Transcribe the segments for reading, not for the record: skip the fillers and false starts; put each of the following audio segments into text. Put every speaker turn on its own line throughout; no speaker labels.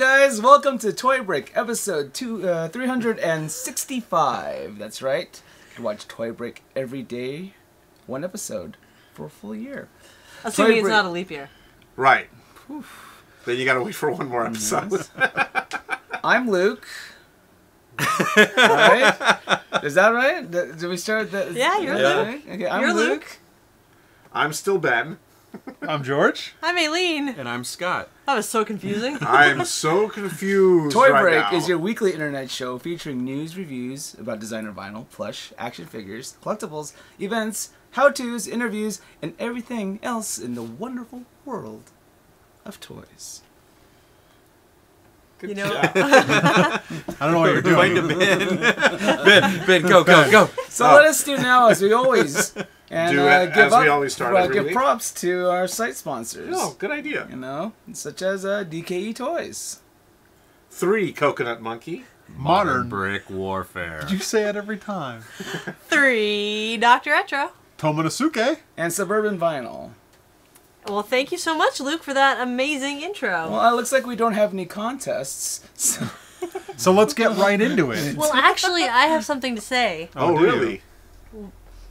guys, welcome to Toy Break, episode 365. That's right. You watch Toy Break every day, one episode for a full year.
Assuming it's not a leap year.
Right. Oof. Then you gotta wait for one more episode.
Yes. I'm Luke. Right? Is that right? Did we start that?
Yeah, you're Luke.
Okay, I'm
You're
Luke.
I'm still Ben.
I'm George.
I'm Aileen.
And I'm Scott.
That was so confusing.
I'm so confused.
Toy
right
Break
now.
is your weekly internet show featuring news, reviews about designer vinyl, plush, action figures, collectibles, events, how-tos, interviews, and everything else in the wonderful world of toys.
You know,
I don't know what you're doing.
Find a Ben, go.
So let us do now as we always and
Do it
give
as we always start every
give
week?
props to our site sponsors.
Oh, good idea.
You know, such as DKE Toys.
3 Coconut Monkey.
Modern.
brick warfare.
You say it every time.
3 Dr. Retro.
Tomonosuke.
And Suburban Vinyl.
Well, thank you so much, Luke, for that amazing intro.
Well, it looks like we don't have any contests.
So let's get right into it.
Well, actually, I have something to say.
Oh,
do you?
really?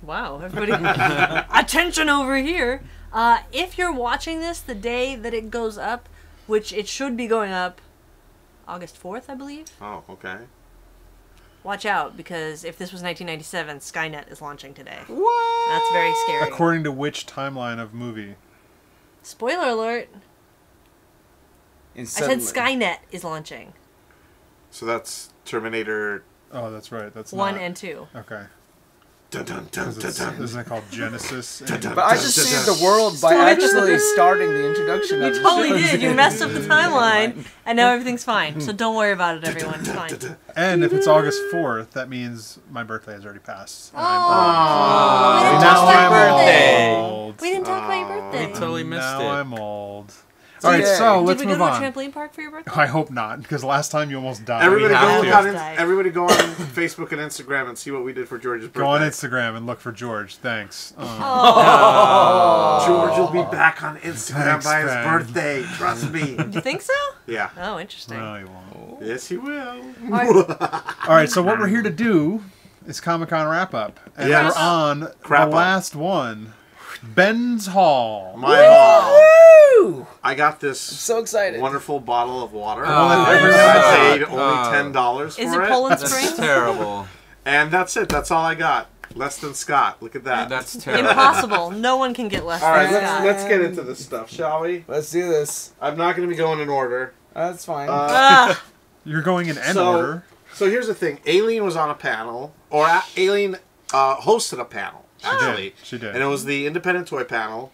Wow, everybody. Attention over here. If you're watching this the day that it goes up, which it should be going up August 4th, I believe.
Oh, okay.
Watch out, because if this was 1997, Skynet is launching today.
What?
That's very scary.
According to which timeline of movie?
Spoiler alert.
And
I said
suddenly-
Skynet is launching.
So that's Terminator.
Oh, that's right. That's
1
not.
and 2.
Okay.
Dun, dun, dun, dun, dun.
Isn't it called Genesis?
Dun, dun,
But I just saved the world by
Spoiler
actually
alert.
starting the introduction
You
of the
totally
show.
did. You messed up the timeline, and now everything's fine. So don't worry about it, everyone. It's fine.
And if it's August 4th, that means my birthday has already passed. And
Oh,
I'm
we didn't
now
talk about
I'm
your birthday.
old.
We didn't talk about your birthday.
We totally missed
now
it.
I'm old. All right,
Yeah.
so
Did
let's
we go
move
to a
on.
trampoline park for your birthday?
I hope not, because last time you almost died.
Everybody
have
go,
to.
look on
Die.
everybody go on Facebook and Instagram and see what we did for George's birthday.
Go on Instagram and look for George. Thanks.
George will be back on Instagram
Thanks,
by his
Ben.
birthday. Trust me.
You think so?
Yeah.
Oh, interesting.
No, you won't.
Yes, he will.
All right, so what we're here to do is Comic-Con wrap-up. And
Yes.
we're on
Crap
the
up.
last one, Ben's Hall.
My haul.
Woo!
I got this
So excited.
wonderful bottle of water.
Oh,
I paid
oh.
only $10 for
Is
it.
it Poland
That's
Springs?
terrible.
And that's it. That's all I got. Less than Scott. Look at that.
That's terrible.
Impossible. No one can get less
all right,
than Scott.
let's get into this stuff, shall we?
Let's do this.
I'm not going to be going in order.
That's fine.
Ah,
You're going in N
So-
order.
So here's the thing. Aileen was on a panel, or Aileen hosted a panel, actually.
She did.
And it was the independent toy panel.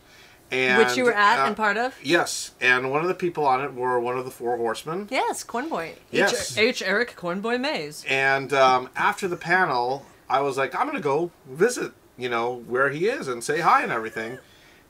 And,
which you were at and part of?
Yes. And one of the people on it were one of the 4 Horsemen.
Yes, Cornboy.
Yes.
H. Eric Cornboy Mays.
And after the panel, I was like, I'm going to go visit, where he is and say hi and everything.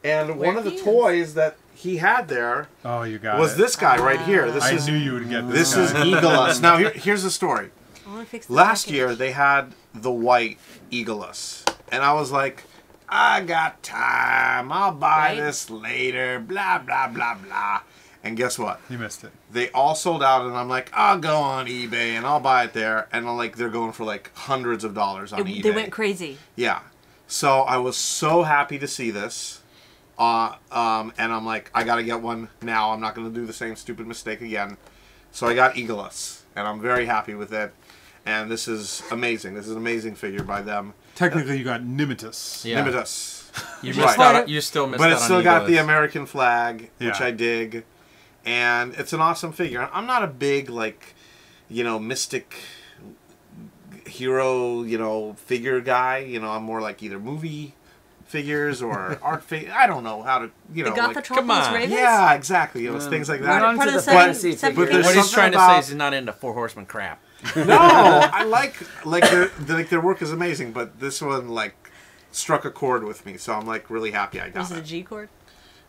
And
Where
one of the
he is.
toys that he had there
Oh, you got
was
it.
this guy right here. This
I
is
knew you would get
this
this
is
guy.
Eagleus. Now here's the story.
I want to fix the
Last
package.
year they had the white Eagleus, and I was like, I got time. I'll buy
Right.
this later. Blah blah blah blah. And guess what?
You missed it.
They all sold out, and I'm like, I'll go on eBay and I'll buy it there. And they're going for like hundreds of dollars on eBay.
They went crazy.
Yeah. So I was so happy to see this. And I'm like, I gotta get one now. I'm not gonna do the same stupid mistake again. So I got Eagleus, and I'm very happy with it. And this is amazing. This is an amazing figure by them.
Technically, you got Nimitus.
Yeah.
Nimitus.
You
Right.
missed out. You still missed
But
out
it's
on
still got the
Eagleus.
American flag, which
Yeah.
I dig. And it's an awesome figure. I'm not a big, mystic hero, figure guy. I'm more like either movie figures or art figure. I don't know how to,
They got the
come
Tropolis
on.
Ravens?
Yeah, exactly. It's things like
We're
that.
on
Part
to
of
the
the
fantasy
seven-
figure.
But there's
What he's
something
trying to
about-
say is he's not into 4 Horsemen crap.
No, I like their work is amazing, but this one struck a chord with me, so I'm really happy I got
Was it a
it.
G chord?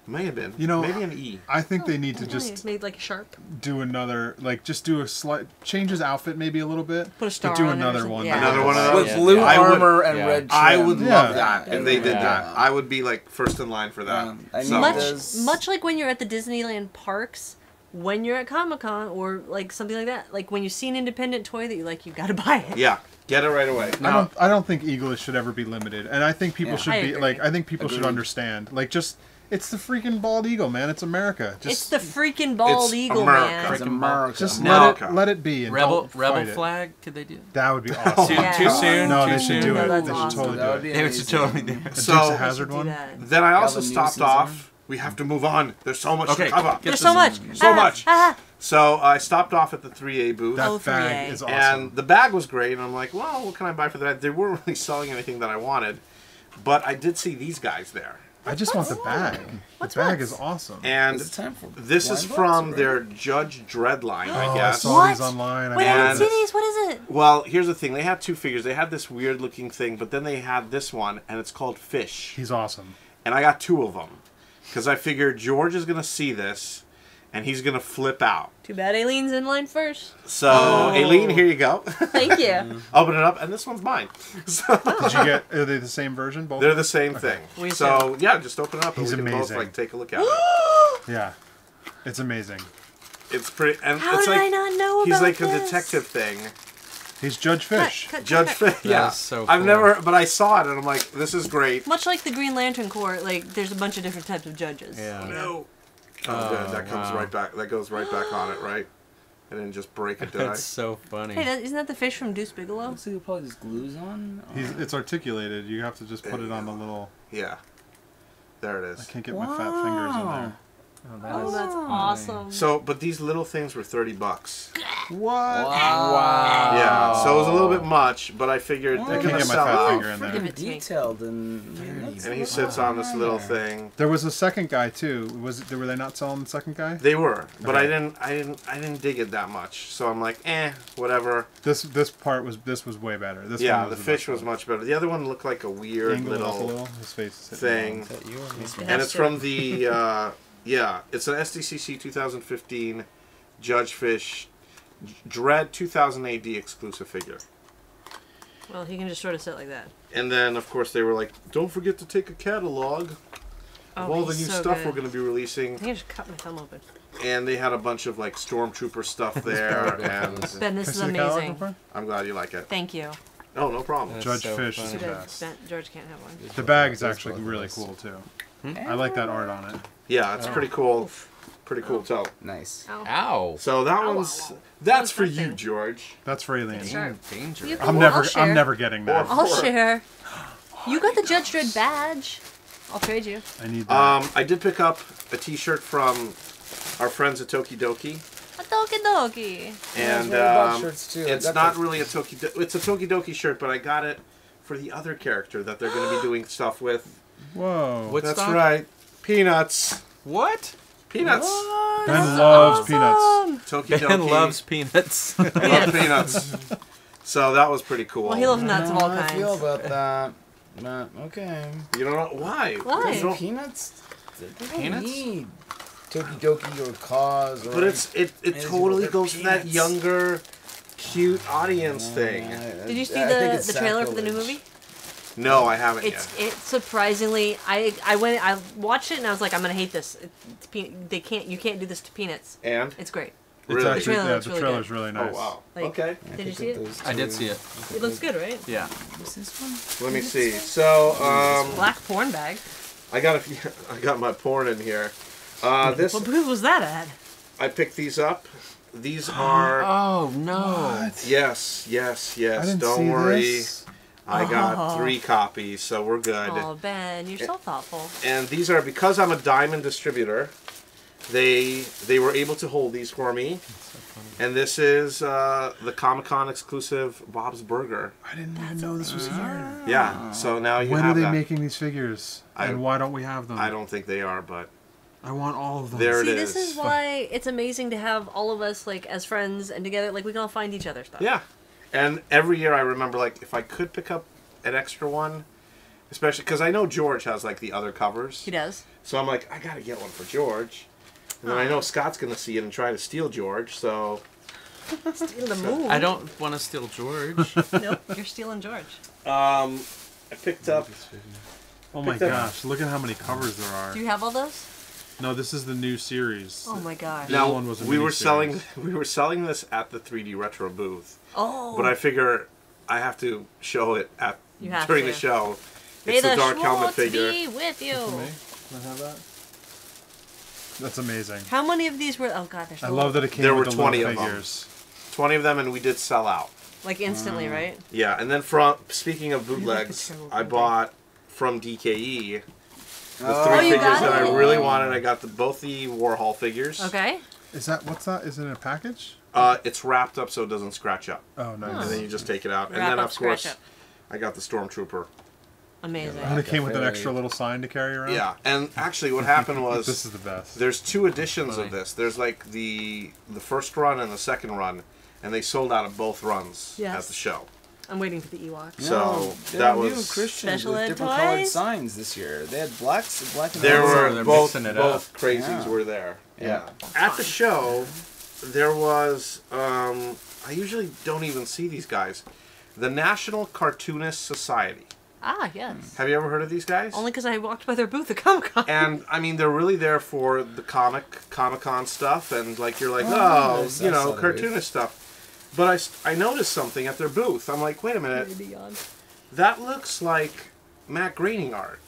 May have been,
You know,
maybe an E.
I think they need to
It's
just
made like a sharp.
do another, just do a slight, change his outfit maybe a little bit.
Put a star
but do
on it or
another
something.
one.
Yeah.
Another one of
With
those?
Yeah.
blue
I would-
armor and
yeah.
red trim.
I would
Yeah.
love that if they did
Yeah.
that. I would be first in line for that.
I
So-
need those.
Much like when you're at the Disneyland parks, when you're at Comic-Con or like something like that, like when you see an independent toy that you like, you gotta buy it.
Yeah, get it right away.
I don't think eagles should ever be limited, and I think people should
I
be
agree.
like. I think people should
Agreed.
understand. Like, just it's the freaking bald eagle, man. It's America.
It's
Just
the freaking bald
It's
eagle,
America.
man.
It's America.
just
America.
let it be. And
Rebel
don't
rebel
fight it.
flag? Could they do?
That would be awesome.
Too,
Yeah.
too soon.
No,
too
they
soon?
should do
No,
it.
that's
They should
awesome.
totally
That would
do
be
it.
They would totally do it.
The
So-
Dukes of Hazzard
Do
one.
that.
Then I also
Galvan
stopped
season.
off. We have to move on. There's so much
Okay,
to cover.
get
There's
this
so much.
So much.
Ah.
So I stopped off at the 3A booth.
That
Oh,
bag
3A.
is awesome.
And the bag was great, and I'm like, well, what can I buy for that? They weren't really selling anything that I wanted, but I did see these guys there.
I just want the bag.
What's
the bag
what's?
is awesome.
And
Is it time for
this is
blind
from
box, or-
their Judge Dredd line, I
Oh, I
guess.
saw
What?
these online.
Wait, I
And-
didn't see these. What is it?
Well, here's the thing. They had two figures. They had this weird looking thing, but then they had this one, and it's called Fish.
He's awesome.
And I got two of them. Because I figured George is going to see this, and he's going to flip out.
Too bad Aileen's in line first.
So,
Oh.
Aileen, here you go.
Thank you.
Open it up, and this one's mine. So,
Did you get? Are they the same version? Both.
they're the same thing.
We
So, yeah, just open it up, and
He's
we can
amazing.
both like take a look at it.
Yeah. It's amazing.
It's pretty, and
How
it's
did
like
I not know
he's
about
like
this?
a detective thing.
He's Judge Fish.
Judge Fish. Yeah,
is so
I've
cool.
never, but I saw it, and I'm like, this is great.
Much like the Green Lantern Corps, like there's a bunch of different types of judges.
Yeah.
No. Oh, good. That comes
wow.
right back. That goes right back on it, right? I didn't just break it, did I?
That's so funny.
Hey, isn't that the fish from Deuce Bigelow?
Looks like it probably just glues on.
It's articulated. You have to just put
There
it
you
on
go.
the little.
Yeah. There it
I
is.
can't get my fat fingers in there.
Oh, that's awesome.
So, but these little things were $30.
What?
Wow.
Yeah. So it was a little bit much, but I figured
Wow.
they're
I
gonna
can't get my
sell
fat
out.
finger in
Give
there.
it to me.
Detailed and
And he sits on this little thing.
There was a second guy too. Were they not selling the second guy?
They were, but
Okay.
I didn't dig it that much. So I'm like, whatever.
This part was way better. This
Yeah,
one
the
was
fish
best
was
one.
much better. The other one looked like a weird
Angle it up a
little
little. His face is hitting
thing.
the wall.
And
has
it's
to.
from the, yeah, it's an SDCC 2015 Judge Fish Dredd 2000 AD exclusive figure.
Well, he can just sort of sit like that.
And then, of course, they were like, don't forget to take a catalog of all the new
he's so
stuff
good.
we're going to be releasing.
I think I just cut my thumb open.
And they had a bunch of, like, Stormtrooper stuff there. And
Ben, this is
Can I see the catalog
amazing.
before?
I'm glad you like it.
Thank you.
Oh, no problem.
That's
Judge
so
Fish is
funny.
the
Too
best.
bad George can't have one.
The bag is actually really cool too.
Hmm?
I like that art on it.
Yeah, it's pretty cool. Pretty cool tote.
Nice.
Ow.
Ow.
So that
Ow,
one's...
ow, ow.
That's for
What's that
you,
thing?
George.
That's for Alien.
Sure.
Danger.
You can-
I'm
I'll
never
share.
getting that.
I'll share. You got the Judge Dredd badge. I'll trade you.
I need that.
I did pick up a T-shirt from our friends at Tokidoki.
A Doki Doki.
And it's not really a it's a Tokidoki shirt, but I got it for the other character that they're going to be doing stuff with.
Whoa.
What
That's
stock?
right, Peanuts.
What?
Peanuts.
Ben loves peanuts.
Awesome.
Tokidoki
Ben loves peanuts.
loves peanuts. So that was pretty cool.
Well, he loves nuts of all
I feel
kinds.
about that. But, okay.
You don't know why?
Why?
You don't-
Peanuts? They don't
Peanuts?
need Tokidoki or Cause or...
But it
It's
totally
with
goes to that
peanuts.
younger, cute audience thing.
Did you see
I think it's
the trailer for the new
sacrilege.
movie?
No, I haven't
It's
yet.
it's surprisingly. I watched it and I was like, I'm gonna hate this. You can't do this to Peanuts.
And
It's great.
It's
Really?
actually,
The trailer
yeah,
looks
the
really
trailer's
good.
really nice.
oh wow.
Like-
Okay.
Did you see it?
I did see it.
It looks good, right?
Yeah.
What's this one?
Let me see. So
Black porn bag.
I got I got my porn in here. This
What booth was that at?
I picked these up. These are
Oh no.
yes.
I didn't
Don't
see
worry.
this.
I got
Oh.
3 copies, so we're good.
Oh, Ben, you're so thoughtful.
And these are because I'm a diamond distributor. They were able to hold these for me. And this is the Comic-Con exclusive Bob's Burger.
I didn't even know this was here.
Yeah. So now you
When are
have
they
that.
making these figures? And why don't we have them?
I don't think they are, but
I want all of them.
there
See,
it
this
is.
is why it's amazing to have all of us like as friends and together. Like we can all find each other stuff.
Yeah. And every year I remember, like, if I could pick up an extra one, especially because I know George has, like, the other covers.
He does.
So I'm like, I got to get one for George. And then I know Scott's going to see it and try to steal George, so...
Steal the move.
I don't want to steal George.
Nope, you're stealing George.
I picked up...
Oh my
Picked up-
gosh! Look at how many covers there are.
Do you have all those?
No, this is the new series.
Oh my gosh.
Now, one was a
we were
miniseries.
selling this at the 3D Retro booth,
Oh.
but I figure I have to show it
You have
during
to.
the show.
May
It's
the
the Dark Helmet
Schwartz
figure.
be with you.
For me? Can I have that? That's amazing.
How many of these were? Oh god, there's.
I love that it came
There
with
were
the
20
little
of them.
figures.
20 of them, and we did sell out.
Like instantly, right?
Yeah, and then speaking of bootlegs,
terrible
I
printer.
bought from DKE the
Oh,
three
you
figures
got
that I
it?
really wanted. I got both the Warhol figures.
Okay.
Is that what's that? Is it in a package?
It's wrapped up so it doesn't scratch up,
Oh, nice.
and then you just take it out.
Wrap
and then
up,
of course,
scratch up.
I got the Stormtrooper.
Amazing.
And it came with an
Very-
extra little sign to carry around.
Yeah, and actually, what happened was
This is the best.
there's 2 editions
Funny.
of this. There's like the first run and the second run, and they sold out of both runs
Yes.
at the show.
I'm waiting for the Ewoks.
So
they're
that
new
was
Christians
Special
with
ed
different colored
toys?
signs this year. They had black and
there
white.
were
they're
both
mixing it
both
up.
crazies
Yeah.
were there.
Yeah.
At the show, there was I usually don't even see these guys. The National Cartoonist Society.
Ah, yes.
Have you ever heard of these guys?
Only because I walked by their booth at Comic Con.
And I mean, they're really there for the Comic-Con stuff, and like you're like,
Oh,
oh,
nice.
you
I saw
know,
the
cartoonist stuff. But I noticed something at their booth. I'm like, wait a minute,
Beyond.
that looks like Matt Groening art,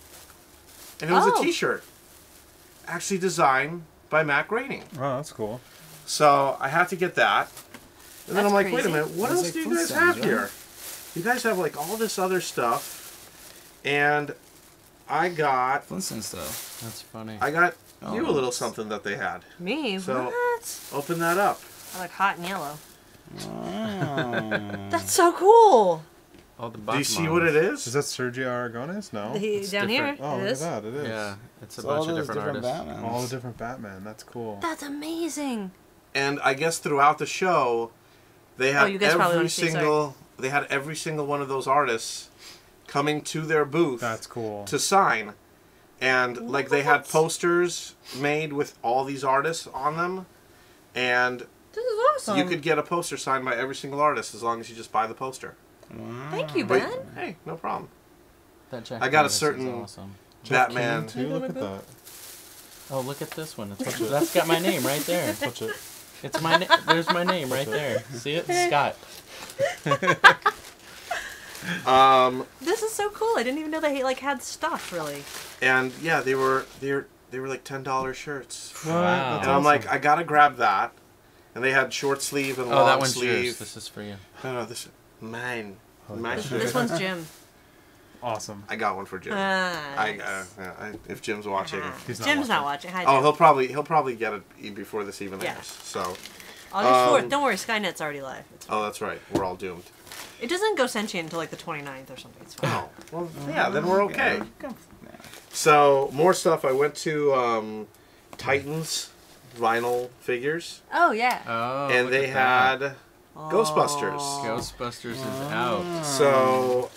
and it was
Oh.
a T-shirt, actually designed by Matt Groening.
Oh, that's cool.
So I had to get that, and then
That's
I'm like, wait a
crazy.
minute, what
It's
else
like
do you guys
Flintstones,
have
right?
here? You guys have like all this other stuff, and I got
Flintstone stuff.
That's funny.
you a little something that they had.
Me?
So-
What?
Open that up.
I like hot and yellow.
Oh.
That's so cool.
All the
Do you see what it
Is
is?
that Sergio Aragones? No.
It's
Down here,
different.
Oh,
it
look
is.
at that. It is.
Yeah, it's a
It's all
bunch of
those
different artists.
Batmans.
All the different Batman. That's cool.
That's amazing.
And I guess throughout the show, they had
you guys probably
every
wanna see, sorry.
single they had every single one of those artists coming to their booth
That's cool.
to sign. And like they had
What?
posters made with all these artists on them, and
This is awesome.
you could get a poster signed by every single artist as long as you just buy the poster.
Thank you,
But-
Ben.
Hey, no problem.
That Jack
I got a
Davis is
certain-
Awesome.
Batman.
Too. Look at that.
Oh, look at this one. That's got my name right there.
Touch it.
It's my there's my name right there. See it? Scott.
This is so cool. I didn't even know they like had stuff really.
And yeah, they were like $10 shirts.
What?
Wow.
That's
And I'm
awesome.
like, I gotta grab that. And they had short sleeve and
Oh,
long
that one's
sleeve.
yours. This is for you.
No, this mine. My
This,
shirt.
this one's Jim.
awesome.
I got one for Jim. If Jim's watching.
He's not
Jim's not
watching.
watching. Hi,
Oh,
Jim.
he'll probably get it before this even
Yeah.
airs. So,
August 4th. Don't worry, Skynet's already live. It's fine.
oh, that's right. We're all doomed.
It doesn't go sentient until like the 29th or something. It's fine.
Oh, well, yeah. Then we're okay.
Yeah.
So more stuff. I went to Titans vinyl figures,
Oh yeah.
Oh.
and
look
they
at that.
had Ghostbusters.
Ghostbusters is out.
So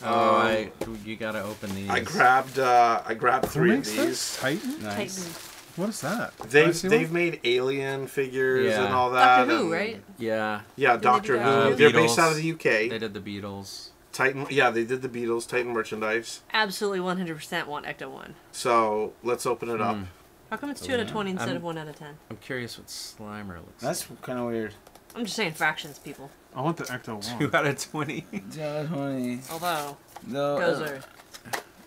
You gotta open these.
I grabbed
Who
3 of
makes
these.
this? Titan?
Nice.
Titan.
What is that? Can I see
They've
one?
made Alien figures
Yeah.
and all that.
Doctor Who,
and-
right?
Yeah,
Yeah,
they
Doctor
do
Who.
that?
They're
Beatles.
based out of the UK.
they did the Beatles.
Titan. Yeah, they did the Beatles. Titan merchandise.
Absolutely 100% want Ecto 1.
So let's open it up.
How come it's 2 out of 20 instead
I'm-
of 1 out of 10?
I'm curious what Slimer looks
That's kind of weird.
I'm just saying fractions, people.
I want the Ecto
like.
1.
2 out of 20.
Yeah, 20.
Although,
No,
Gozer.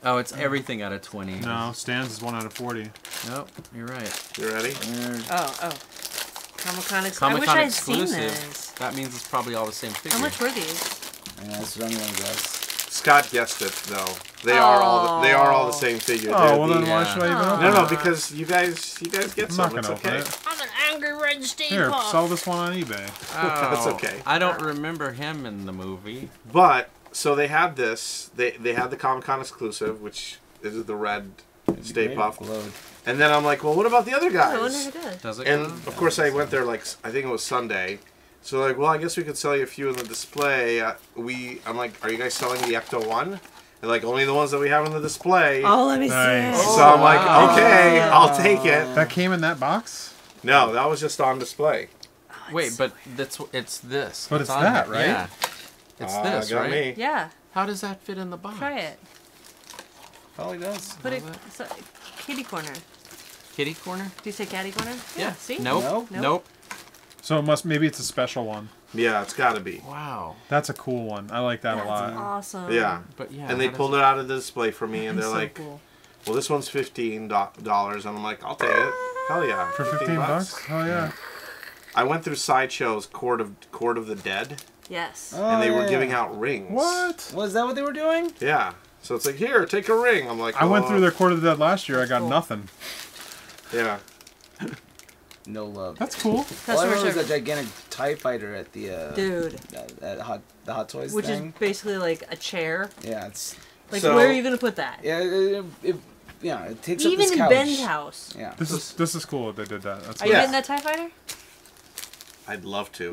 Oh, it's everything out of 20.
No, Stan's is 1 out of 40.
Nope, you're right.
You ready?
weird.
Oh. Comic-Con exclusive. I wish
Comic-Con
I'd seen
exclusive.
this.
That means it's probably all the same figure.
How much were these?
Yeah, that's what I'm gonna guess.
Scott guessed it though. They are all the same figure. They're
Oh, well then
the-
why should I even
Oh.
open
No,
it?
because you guys get
I'm
some.
not
It's
gonna open
okay.
it.
I'm an angry red
Here,
steampunk.
sell this one on eBay.
Oh,
That's okay.
I don't remember him in the movie.
But so they had this. They had the Comic-Con exclusive, which is the red Stay
Great
Puft.
load.
And then I'm like, well, what about the other
I wonder
guys?
who did.
Does it?
And
go?
of course, I went there like I think it was Sunday. So like, well, I guess we could sell you a few in the display. I'm like, are you guys selling the Ecto 1? They're like, only the ones that we have in the display.
Oh, let me
Nice.
see.
So I'm like,
wow.
okay, I'll take it.
That came in that box?
No, that was just on display.
Wait, but it's this.
But it's
on
that,
here.
right?
Yeah. It's this,
got
right?
me.
Yeah,
How does that fit in the box?
try it.
Probably does.
Put it. So, kitty corner.
Kitty corner?
Do you say catty corner?
Yeah.
See?
Nope.
Nope.
Nope.
So maybe it's a special one.
Yeah, it's got to be.
Wow.
That's a cool one. I like that
That's
a lot.
awesome.
Yeah.
But yeah.
And they
how does
pulled it out of the display for me, and they're
So
like,
cool.
well, this one's $15. And I'm like, I'll take it. Hell yeah.
For 15 bucks? Oh, yeah.
I went through Sideshow's Court of the Dead,
Yes.
and they were
yeah.
giving out rings.
What?
Was that what they were doing?
Yeah. So it's like, here, take a ring. I'm like,
I went
oh.
through their Court of the Dead last year. I got
Cool.
nothing.
Yeah.
No love.
That's cool.
All I
Customer
remember was
service.
that gigantic TIE fighter at the
Dude.
at the Hot Toys
Which
thing.
is basically like a chair.
Yeah, it's
Like,
So-
where are you going to put that?
yeah it takes up
Even
this
in
couch.
Ben's house.
Yeah.
This is cool that they did that. That's
Are you
Yeah.
getting that TIE fighter?
I'd love to.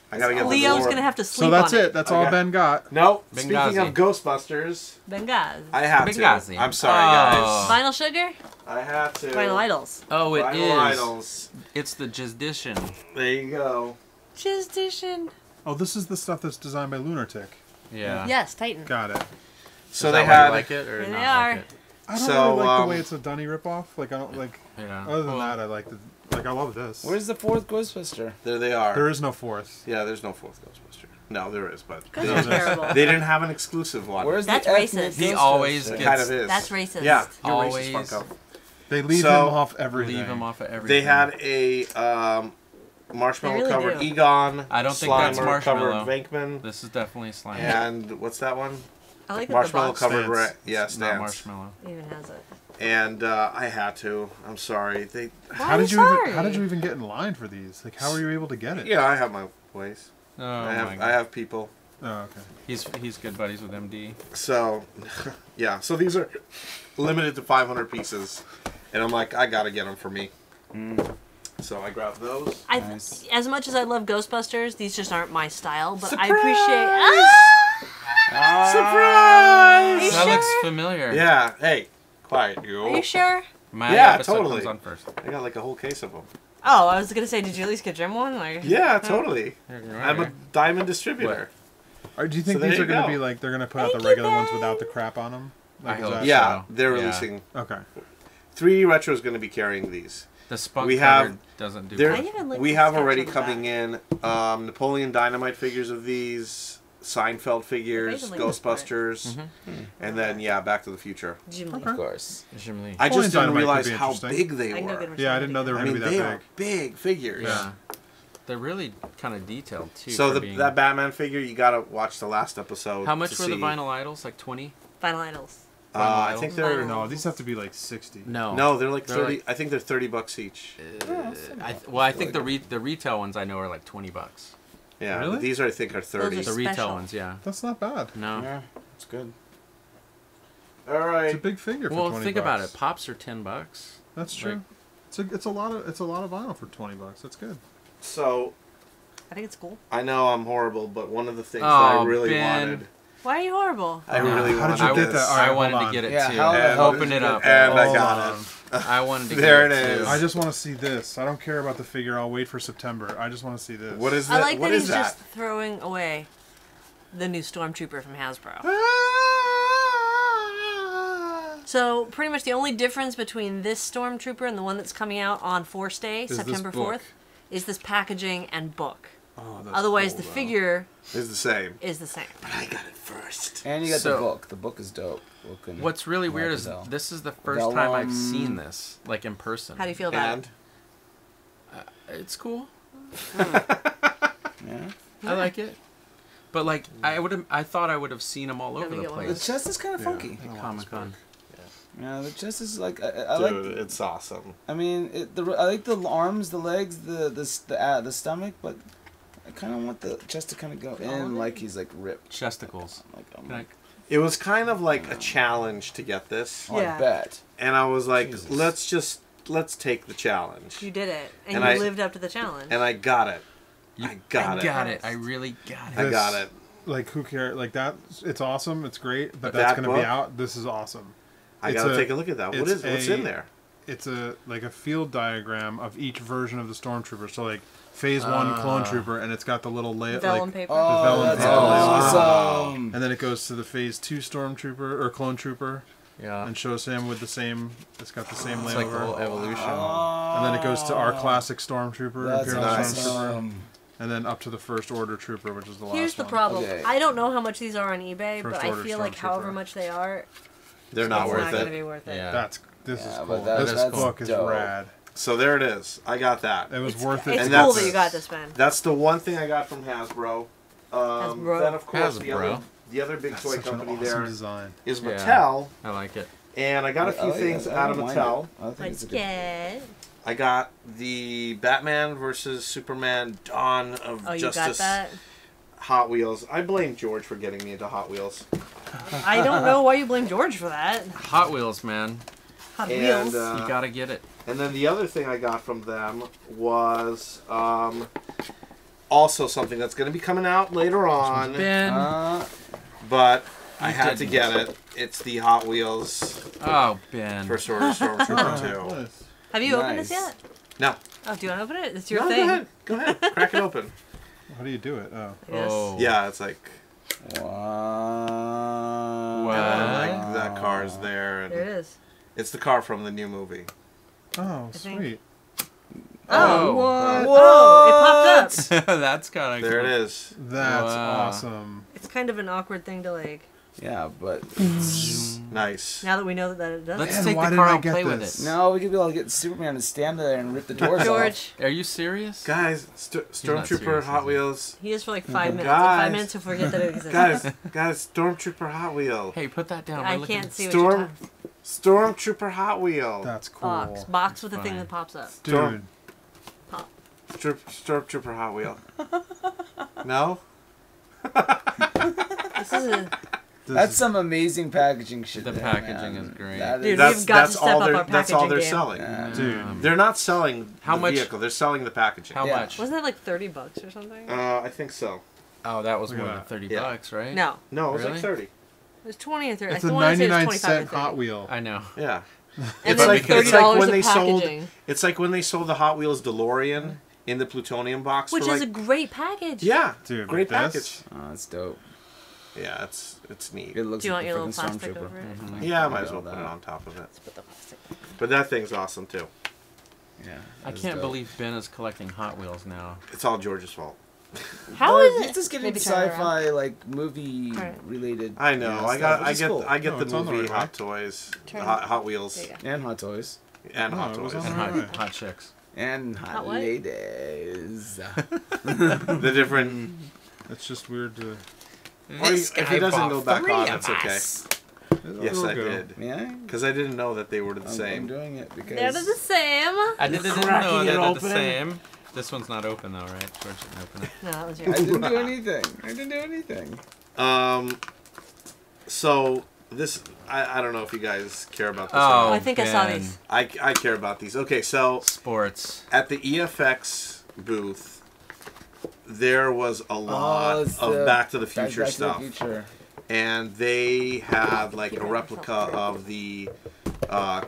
I gotta get the
Leo's
Lord.
going to have to sleep
So that's
on
it. That's all
Okay.
Ben got.
No,
Benghazi.
speaking of Ghostbusters,
Benghazi.
I have
Benghazi.
to. I'm sorry,
Oh.
Vinyl sugar?
guys. I have to.
Vinyl idols.
Oh, it
Vinyl
is.
Idols.
It's the Jizdition.
There you go.
Jizzdition.
Oh, this is the stuff that's designed by Lunatic.
Yeah.
Yes, Titan.
Got it.
So
Is
they
that why you
had.
like it or
Here
not
they are.
like it?
I don't
So,
really like the
um,
way it's a Dunny ripoff. Like I don't like.
Yeah.
Other than
Well,
that, I like the. Like I love this.
Where's the fourth Ghostbuster?
There they are.
There is no fourth.
Yeah, there's no fourth Ghostbuster. No, there is, but
Because they're terrible.
they didn't have an exclusive one.
Where's
That's
the ethnic
racist.
He
Ghostbuster?
always
It
gets-
kind of is.
That's racist.
Yeah, you're
Always
racist, Funko.
They leave
So,
him off everything.
Leave him off of everything.
They had a marshmallow
They really
covered
do.
Egon.
I don't think that's
Slimer
marshmallow.
covered Venkman.
This is definitely slime.
And what's that one?
I like that
Marshmallow
the box
covered
Stance.
rat. Yeah,
It's not
Stance.
marshmallow.
even has it.
And I had to. I'm sorry. They.
Why are you
How did you even get in line for these? Like how were you able to get it?
Yeah, I have my ways.
Oh
I
my god.
have people.
Oh, okay.
He's good buddies with MD.
So, yeah. So these are limited to 500 pieces, and I'm like, I gotta get them for me. So I grabbed those.
Nice.
As much as I love Ghostbusters, these just aren't my style. But
Surprise!
I appreciate.
Surprise!
You
That
sure?
looks familiar.
Yeah. Hey, quiet you.
Are you sure?
My
Yeah,
episode
totally.
comes on first.
I got like a whole case of them.
Oh, I was gonna say, did you at least get Jim one? Like,
Yeah, totally.
Here, here,
I'm a
here.
diamond distributor.
Do you think
So there
these are
you
going to
go.
be like they're going to put out
Thank
the
you,
regular ones
Ben.
without the crap on them?
I
Like, is
hope
that-
so.
Yeah, they're
Yeah.
releasing.
Okay.
3D Retro is going to be carrying these.
The spunk
We have-
cover doesn't do
There,
I even like
we
the
have
sketch
already
on the
coming in Napoleon Dynamite figures of these, Seinfeld figures,
even like this part.
Ghostbusters, and then Back to the Future.
Jim Lee.
Of course.
Jim Lee.
I just didn't
Dynamite could
realize
be
how
interesting.
big they
I can go
were.
get him
Yeah, I didn't know they were
I
going
mean,
to be
they
that
are
big.
big figures.
Yeah. They're really kind of detailed too.
So
for being-
that Batman figure, you gotta watch the last episode.
How much
to
were the
see.
vinyl idols? Like 20?
Final Idols.
I think they're
Vinyl.
No, these have to be like 60.
No.
no, they're like
They're
30.
like-
I think they're $30 each.
I think the retail ones I know are like $20.
Yeah,
Really?
but these I think are 30.
The retail
Special.
ones, yeah.
That's not bad.
No.
Yeah, it's good.
All
It's
right.
a big figure for
Well,
20
think
bucks.
about it. Pops are $10.
That's true. It's a lot of vinyl for 20 bucks. That's good.
So
I think it's cool.
I know I'm horrible, but one of the things that I
Oh,
really
Ben.
wanted,
Why are you horrible?
I really
How
wanted
did you get
this.
that? All right,
I wanted
hold
to
on.
get it
Yeah,
too.
how the hell
Open
did
it
you
up.
get that?
And I
Hold
got
on.
it.
I wanted to
There
get
it
it too.
is.
I just want to see this. I don't care about the figure. I'll wait for September. I just want to see this.
What is
I
that?
like
What
that
is
he's
that?
just throwing away the new Stormtrooper from Hasbro. So pretty much the only difference between this Stormtrooper and the one that's coming out on Force Day,
this
September
book.
4th, is this packaging and book.
Oh, that's
Otherwise,
cool,
the
though.
figure
It's the same.
is the same.
But I got it first.
And you got
So-
the book. The book is dope. Book and
What's really weird is
Adele.
this is the first time I've
Vellum.
seen this, like in person.
How do you feel about
And
It's cool.
Yeah.
I like it. But like I thought I would have seen them all
Let
over
me
the
get one of
The
place.
chest is kind of funky.
At Comic-Con.
Yeah, the chest is like I
dude,
like.
it's awesome.
I mean, I like the arms, the legs, the stomach, but I kind of want the chest to kind of go in like he's like ripped.
Chesticles.
Like
Can I-
It was kind of like a challenge to get this,
I
Yeah.
bet.
and I was like,
Jesus.
let's take the challenge,
You did it, and,
And
you
I-
lived up to the challenge.
and I got it.
You-
I got it.
I really got it.
I
This-
got it.
Like who cares? Like that. It's awesome. It's great. But
But
that's
that
going to be
book?
out. This is awesome.
I
It's
gotta
a-
take a look at that. What
it's
is what's in there?
It's a field diagram of each version of the Stormtrooper. So like Phase 1 Clone Trooper, and it's got the little layer.
Vellum
Like,
paper.
Oh,
vellum
that's
paper.
awesome.
and then it goes to the Phase 2 Stormtrooper or Clone Trooper.
Yeah.
and shows him with the same. It's got the same
It's like the whole
layover.
evolution.
And then it goes to our classic Stormtrooper,
That's
Imperial
nice.
Stormtrooper, and then up to the First Order Trooper, which is the last
Here's the
one.
problem.
Okay.
I don't know how much these are on eBay,
First
but I
order
feel like
Stormtrooper.
however much they are,
They're not
it's
worth
not going to
it.
be worth it.
Yeah.
This is
Yeah,
cool.
but that's
This
cool.
book is
dope.
rad.
So there it is. I got that.
It was
It's,
worth it.
it's
And
cool
that's-
that you got this, man.
That's the one thing I got from Hasbro.
Hasbro.
Then of course
Hasbro.
the other big
That's
toy
such an
company
awesome
there
design.
is
Yeah.
Mattel,
I like it.
and I got a few things out of Mattel.
I think it's a good.
Yeah.
I got the Batman versus Superman Dawn of
Oh, you
Justice
got that?
Hot Wheels. I blame George for getting me into Hot Wheels.
I don't know why you blame George for that.
Hot Wheels, man.
Hot
And,
Wheels.
You gotta get it.
And then the other thing I got from them was also something that's going to be coming out later on,
Ben.
but I
You
had to
didn't.
get it. It's the Hot Wheels
Oh, Ben.
First Order Stormtrooper 2.
Nice.
Have you opened this
nice.
yet?
No.
Oh, do you want to open it? It's your
No,
thing.
Go ahead. Go ahead. Crack it open.
How do you do it? Oh.
Yes.
Oh.
Yeah, it's like
Wow.
What?
like that car's there. And
There it is.
it's the car from the new movie.
Oh,
I think-
sweet.
Oh.
What?
Oh, it popped up.
That's kind of
There
cool.
it is.
That's
Wow.
awesome.
It's kind of an awkward thing to like.
Yeah, but
Nice.
Now that we know that it does.
Let's
Man,
take
why
the
didn't
car
I
and
get
play
this?
with it.
no, we could be able to get Superman to stand there and rip the doors off.
George,
Are you serious?
Guys,
not
Stormtrooper
serious,
Hot
is he?
Wheels.
he is for like 5 minutes. In
Guys.
5 minutes, he'll forget that it exists.
Guys, Stormtrooper Hot Wheel.
Hey, put that down.
I
We're looking-
can't see what you're
Storm,
talking.
Stormtrooper Hot Wheel.
That's cool.
Box with a thing
fine.
that pops up.
Dude.
Pop.
Stormtrooper Hot Wheel. No?
This is a.
That's some amazing packaging shit.
The
there,
packaging
man.
is great.
That
Dude,
is-
we've got to step up our
That's all
packaging
they're
game.
selling.
Yeah.
Dude.
They're not selling
How
the
much-
vehicle. They're selling the packaging.
How
Yeah.
much?
Wasn't that like $30 or something?
I think so.
Oh, that was
Look at
more than
that.
30
Yeah.
bucks, right?
No,
No, it was
Really?
like 30.
it was 20 or 30.
It's
I
a
wanna say it was
99
25 or
cent
30.
Hot Wheel.
I know.
Yeah.
And
It's
then
like-
$30
it's like when
of
they sold-
packaging,
It's like when they sold the Hot Wheels DeLorean in the plutonium box.
which
for
is a
like,
great package.
yeah,
Dude,
great
with
package.
this?
Oh, that's dope.
Yeah, it's neat.
It looks
Do you want
like
your
the
little
freaking
plastic
Stormtrooper.
over it?
Mm-hmm.
Yeah, I might as
All
well put it
that.
on top of it.
Let's put the plastic.
But that thing's awesome too.
Yeah.
I
that's
can't
dope.
believe Ben is collecting Hot Wheels now.
It's all George's fault.
How
Well,
is
it's
it?
just getting
Maybe turn it around.
sci-fi like movie
Alright.
related.
I know.
you
I
stuff,
got.
which
I
is
get.
cool.
I get
No,
the
it's on the
movie
right
Hot
way.
Toys,
Turn
Hot Wheels,
There you go.
And Hot Toys.
and
No,
Hot
it was
Toys.
on
And
Alright.
hot chicks.
And hot,
Hot what?
ladies.
The different.
It's just weird to.
Or if he doesn't go back on, it's okay. Yes,
It'll
I
go.
did.
Yeah.
Because I didn't know that they were the
I'm
same.
doing it because
They're the same.
I didn't know
cracking
that
it
they're the
open.
same. This one's not open though, right? George didn't open it.
No, that was
I
yours.
didn't do anything. I didn't do anything.
So this, I don't know if you guys care about this.
Oh,
or
I think I saw
Ben.
these.
I care about these. Okay, so
Sports.
at the EFX booth, there was a lot
it's
of
the
Back to the Future
Back to the
stuff.
Future.
And they had like
Keep
a
it
replica
myself.
of the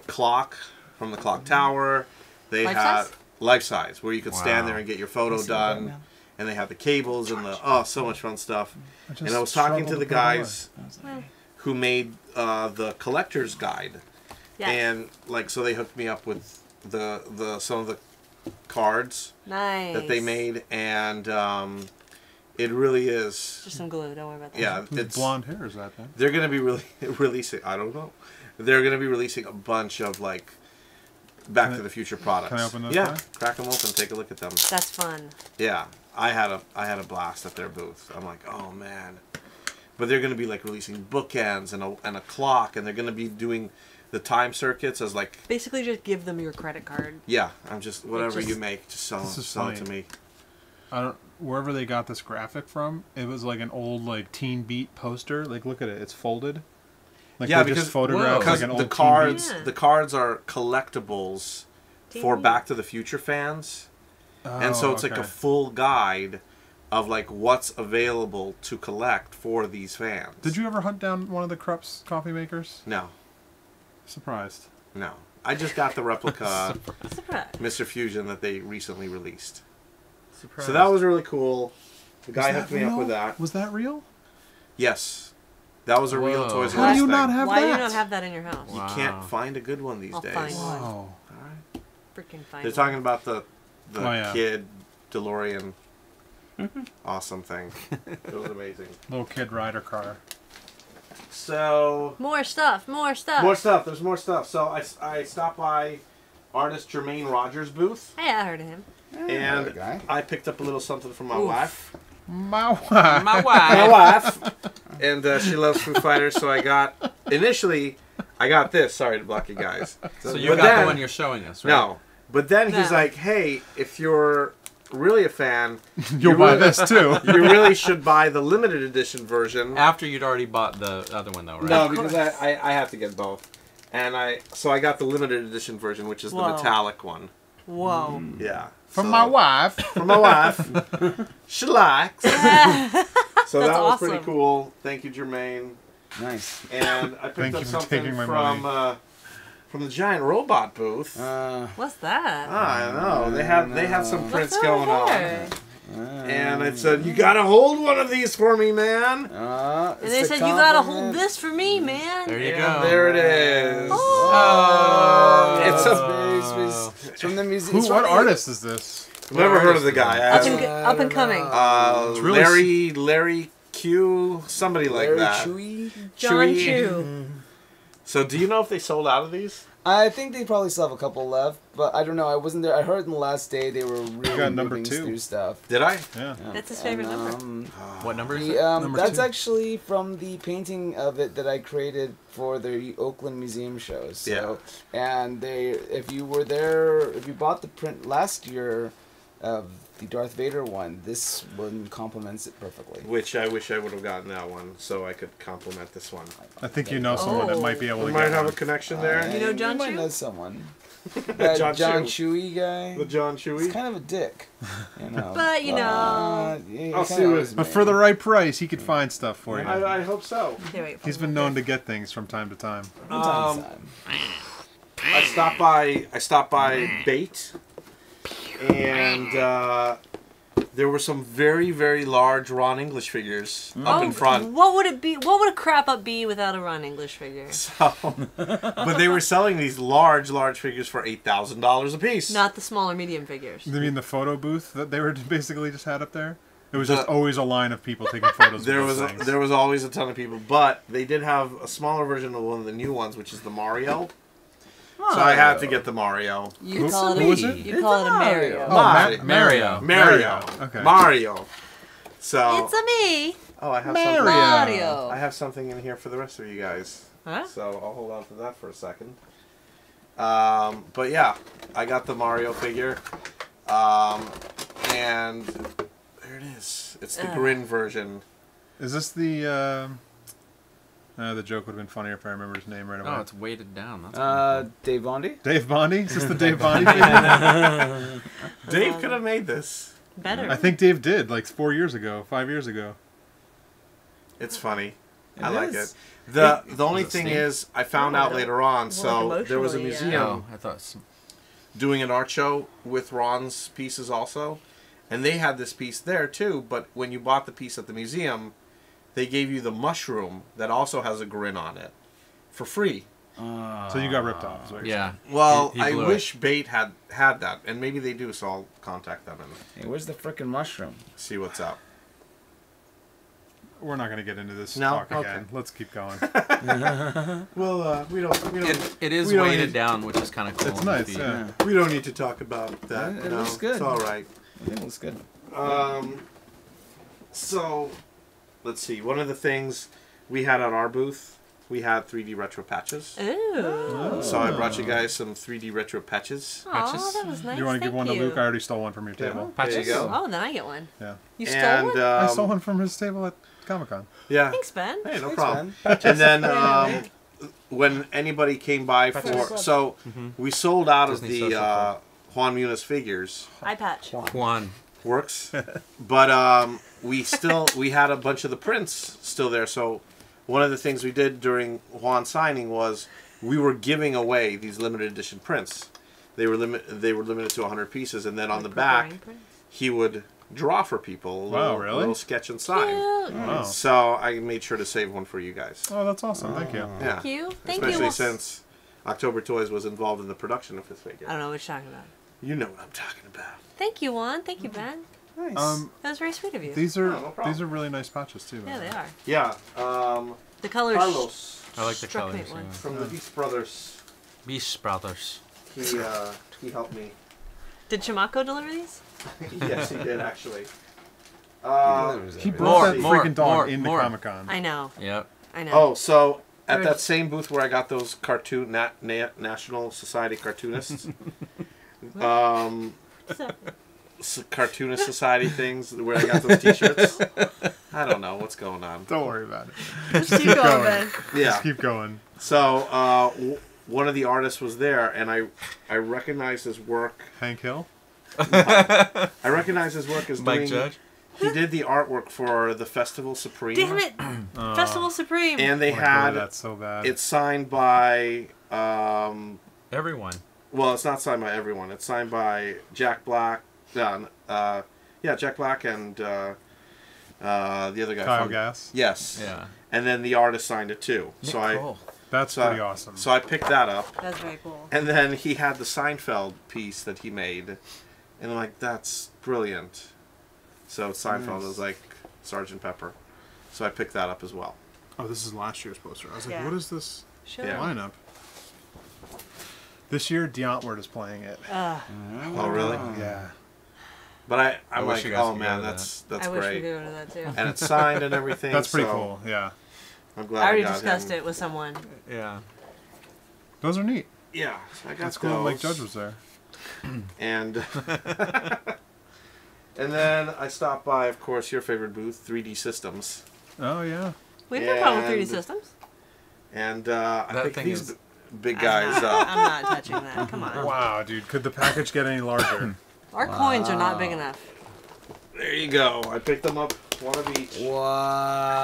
clock from the clock tower. They
Life
had
size?
life size, where you could stand
Wow.
there and get your photo
See that
done.
now?
And they had the cables and the so much fun stuff.
just
And I was talking to
struggle
the
put it away.
guys
Well,
who made the collector's guide,
yes.
and like so they hooked me up with the some of the cards
Nice.
that they made, and it really is.
Just some glue. Don't worry about that.
Yeah,
Whose
it's
blonde hair is that then?
they're gonna be releasing. I don't know. They're gonna be releasing a bunch of like Back
Can
to
I-
the Future products.
can I open those
Yeah,
now?
crack them open. Take a look at them.
That's fun.
Yeah, I had a blast at their booth. I'm like, oh man. But they're gonna be like releasing bookends and a clock, and they're gonna be doing the time circuits as like.
Basically, just give them your credit card.
Yeah, I'm just whatever
just-
you make, just sell
This is
it to
funny.
me.
I don't. Wherever they got this graphic from, it was like an old like Teen Beat poster. Like, look at it. It's folded. Like
Yeah,
they
because
just photographed
because
like an
the
old
cards
Yeah.
the cards are collectibles for
TV.
Back to the Future fans,
Teen Beat.
and so
Oh,
it's like a
okay.
full guide of like what's available to collect for these fans.
Did you ever hunt down one of the Krupp's coffee makers?
No,
Surprised.
no. I just got the replica
Surprise.
Mr. Fusion that they recently released.
Surprise.
So that was really cool. The guy
Was that
hooked me up
real?
with that.
Was that real?
Yes. That was a real
Whoa.
Toys R
How
Us
do you
thing.
not have
Why
that?
do you not have that in your house?
You
Wow.
can't find a good one these
I'll
days.
find one.
Wow.
All right.
Freaking fine.
They're talking about the
Oh, yeah.
kid DeLorean. Awesome thing. It was amazing.
Little kid rider car.
So
More stuff. More stuff.
more stuff. There's more stuff. So I stopped by artist Jermaine Rogers' booth,
Hey, I heard of him.
and
the guy.
I picked up a little something for my
Oof.
wife.
My wife.
My
My
wife.
wife, and she loves Foo Fighters. So I got I got this. Sorry to block you guys.
So you
But
got
then-
the one you're showing us, right?
No, but then he's
No.
like, "Hey, if you're really a fan,
You'll buy this too.
you really should buy the limited edition version."
After you'd already bought the other one, though, right?
No, because I have to get both, and I got the limited edition version, which is the
Whoa.
metallic one.
Whoa.
Yeah,
From
so-
my wife.
From my wife. She likes. So
That's
that was pretty
awesome.
cool. Thank you, Jermaine.
Nice.
And I
Thank
picked
you
up
for
something
taking my
from the giant robot booth.
What's that?
I know they have some
What's
prints
over
going on.
there?
And it said, "You gotta hold one of these for me, man."
And they said, you gotta hold this for me, man.
There you
And
go.
there it is.
Oh.
It's
It's from the museum.
What artist is this?
Never heard of the guy.
Up and coming.
really
Larry Q, somebody like that.
John
Chewy.
Chu.
So, do you know if they sold out of these?
I think they probably still have a couple left, but I don't know. I wasn't there. I heard in the last day they were really
got number
moving
2.
through stuff.
Did I?
Yeah.
That's his favorite number.
What number is
The,
it?
Number
that's
2.
actually from the painting of it that I created for the Oakland Museum shows. So, and if you were there, if you bought the print last year of the Darth Vader one, this one complements it perfectly.
Which I wish I would have gotten that one so I could compliment this one.
I think you know someone that might be able
We
to
might
get
have a
one.
connection there.
You know John
You might
Chu?
know someone. That
John
John
Chu.
Chewy guy.
The John
He's
Chewy.
kind of a dick, you know.
But, you know.
yeah, he
I'll
kinda
see what-
is
But
me.
for the right price, he could find stuff for you.
I hope so.
Here, wait,
He's been known to get things from time to time.
From time to time.
I stopped by Bait, and there were some very, very large Ron English figures up in front.
What would it be? What would a crap up be without a Ron English figure?
So, but they were selling these large figures for $8,000 a piece.
Not the smaller medium figures.
You mean the photo booth that they were basically just had up there? It was
The-
just always a line of people taking photos
There
of
was
those things.
there was always a ton of people, but they did have a smaller version of one of the new ones, which is the Mario. So I had to get the Mario.
You call it
who was
a,
it?
You call it a Mario.
Oh,
Mario.
Mario.
Mario.
Okay.
Mario. So
It's a me,
oh, I have
Mario.
something.
Mario.
I have something in here for the rest of you guys.
Huh?
So I'll hold on to that for a second. But yeah, I got the Mario figure, and there it is. It's the Grin version.
Is this the joke would have been funnier if I remember his name right away.
Oh, it's weighted down. That's
Dave Bondi?
Dave Bondi? Is this the Dave Bondi figure?
Dave could have made this.
Better.
I think Dave did, like 5 years ago.
It's funny.
It
I like it.
is.
The only
Does it
thing
stink?
is, I found out later on. So there was a
emotionally,
museum
no, I thought.
doing an art show with Ron's pieces also, and they had this piece there too. But when you bought the piece at the museum, they gave you the mushroom that also has a grin on it for free.
So you got ripped off. Is what you're
Yeah.
Well,
He
I
blew it.
wish Bait had that, and maybe they do. So I'll contact them and
Hey, where's the frickin' mushroom?
see what's up.
We're not going to get into this
No?
talk
Okay.
again. Let's keep going.
Well, we don't.
It is
we don't
weighted
need-
down, which is kind of cool.
It's
on the
nice,
feet.
yeah.
We don't need to talk about that.
It
no,
looks good.
It's all right.
I think it looks good.
So, let's see. One of the things we had at our booth, we had 3D retro patches.
Ooh.
So I brought you guys some 3D retro patches.
Aw, that was nice.
You want to give one to
Thank
Luke?
you.
I already stole one from your table.
There you go.
Oh, then I get one.
Yeah.
You stole
And
one?
I stole one from his table at Comic-Con.
yeah.
Thanks, Ben.
Hey, no
Thanks,
problem.
man.
And then when anybody came by for, so we sold out of
Disney
the
Social Club.
Juan Muniz figures.
Eye patch.
Juan.
Works, but we had a bunch of the prints still there. So one of the things we did during Juan's signing was we were giving away these limited edition prints. They were limited to 100 pieces, and then on the back he would draw for people.
Wow, really?
A little sketch and sign.
Cute.
Wow.
So I made sure to save one for you guys.
Oh, that's awesome. Thank you.
Yeah.
Thank you. Thank
Especially
you.
since October Toys was involved in the production of this figure.
I don't know what you're talking about.
You know what I'm talking about.
Thank you, Juan. Thank you, Ben.
Nice.
That was very sweet of you.
These are
No problem.
really nice patches too.
Yeah, they are.
Yeah.
The colors.
Carlos
I like the
Struck me
colors.
once.
from the Beast Brothers.
Beast Brothers.
He helped me.
Did Chimako deliver these?
Yes, he did actually.
He brought that
More,
freaking dog
more,
into
more.
Comic Con.
I know.
Yep.
I know.
Oh, so at
Or-
that same booth where I got those National Society cartoonists, Cartoonist Society things where I got those T-shirts. I don't know what's going on.
Don't worry about it.
Just keep going, Ben.
Yeah.
Just keep going.
So one of the artists was there, and I recognized his work.
Hank Hill.
I recognized his work as
Mike
doing.
Judge.
He did the artwork for the Festival Supreme.
Damn it! Festival Supreme.
And they
Oh my
had
God, that's so bad.
it's signed by.
Everyone.
Well, it's not signed by everyone. It's signed by Jack Black. Jack Black and the other guy.
Kyle
from-
Gass.
Yes.
Yeah.
And then the artist signed it too. So
Nicole.
That's
So
pretty awesome.
So I picked that up,
That's very cool.
and then he had the Seinfeld piece that he made, and I'm like, that's brilliant. So Seinfeld was like Sergeant Pepper, so I picked that up as well.
Oh, this is last year's poster. I was like,
Yeah.
what is this
Sure.
Yeah.
lineup? This year, Deontward is playing it.
Oh really?
Yeah.
But I'm
wish
like,
you guys
oh
could go
man,
to
that's
I wish we
great,
could go to that too.
and it's signed and everything.
That's pretty
so
cool. Yeah.
I'm glad
I already
got
discussed
him.
it with someone.
Yeah.
Those are neat.
Yeah, so I got
That's cool that
those.
Mike Judge was there.
And and then I stopped by, of course, your favorite booth, 3D Systems,
Oh, yeah.
We have no problem with 3D
And-
systems.
and I
That
picked
thing
these
is-
big guys
I'm not,
up.
I'm not touching that. Come on.
Wow, dude. Could the package get any larger?
Our coins are not big enough.
There you go. I picked them up, one of each.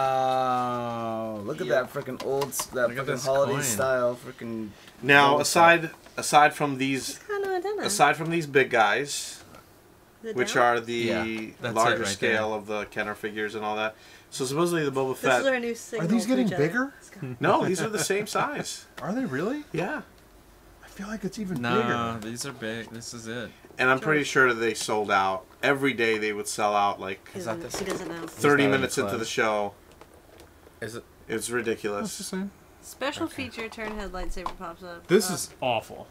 Wow! Look at that freaking that
Look at
freaking
this
holiday
coin.
style freaking.
Now,
gold
aside from these,
Kind of antenna.
aside from these big guys,
Is it
which
down?
are the
Yeah, that's it
larger
right
scale of the Kenner figures and all that. So supposedly the Boba
This is
Fett.
our new signal.
Are these
to
getting
each other.
bigger?
No, these are the same size.
Are they really?
Yeah.
I feel like it's even
No,
bigger.
these are big. This is it.
And I'm pretty sure that they sold out. Every day they would sell out like
He
Is that
doesn't,
the-
he doesn't know.
30
that
minutes into
close?
the show.
Is it?
It's
That's the
ridiculous.
same.
Special feature: turn head lightsaber pops up.
This is awful.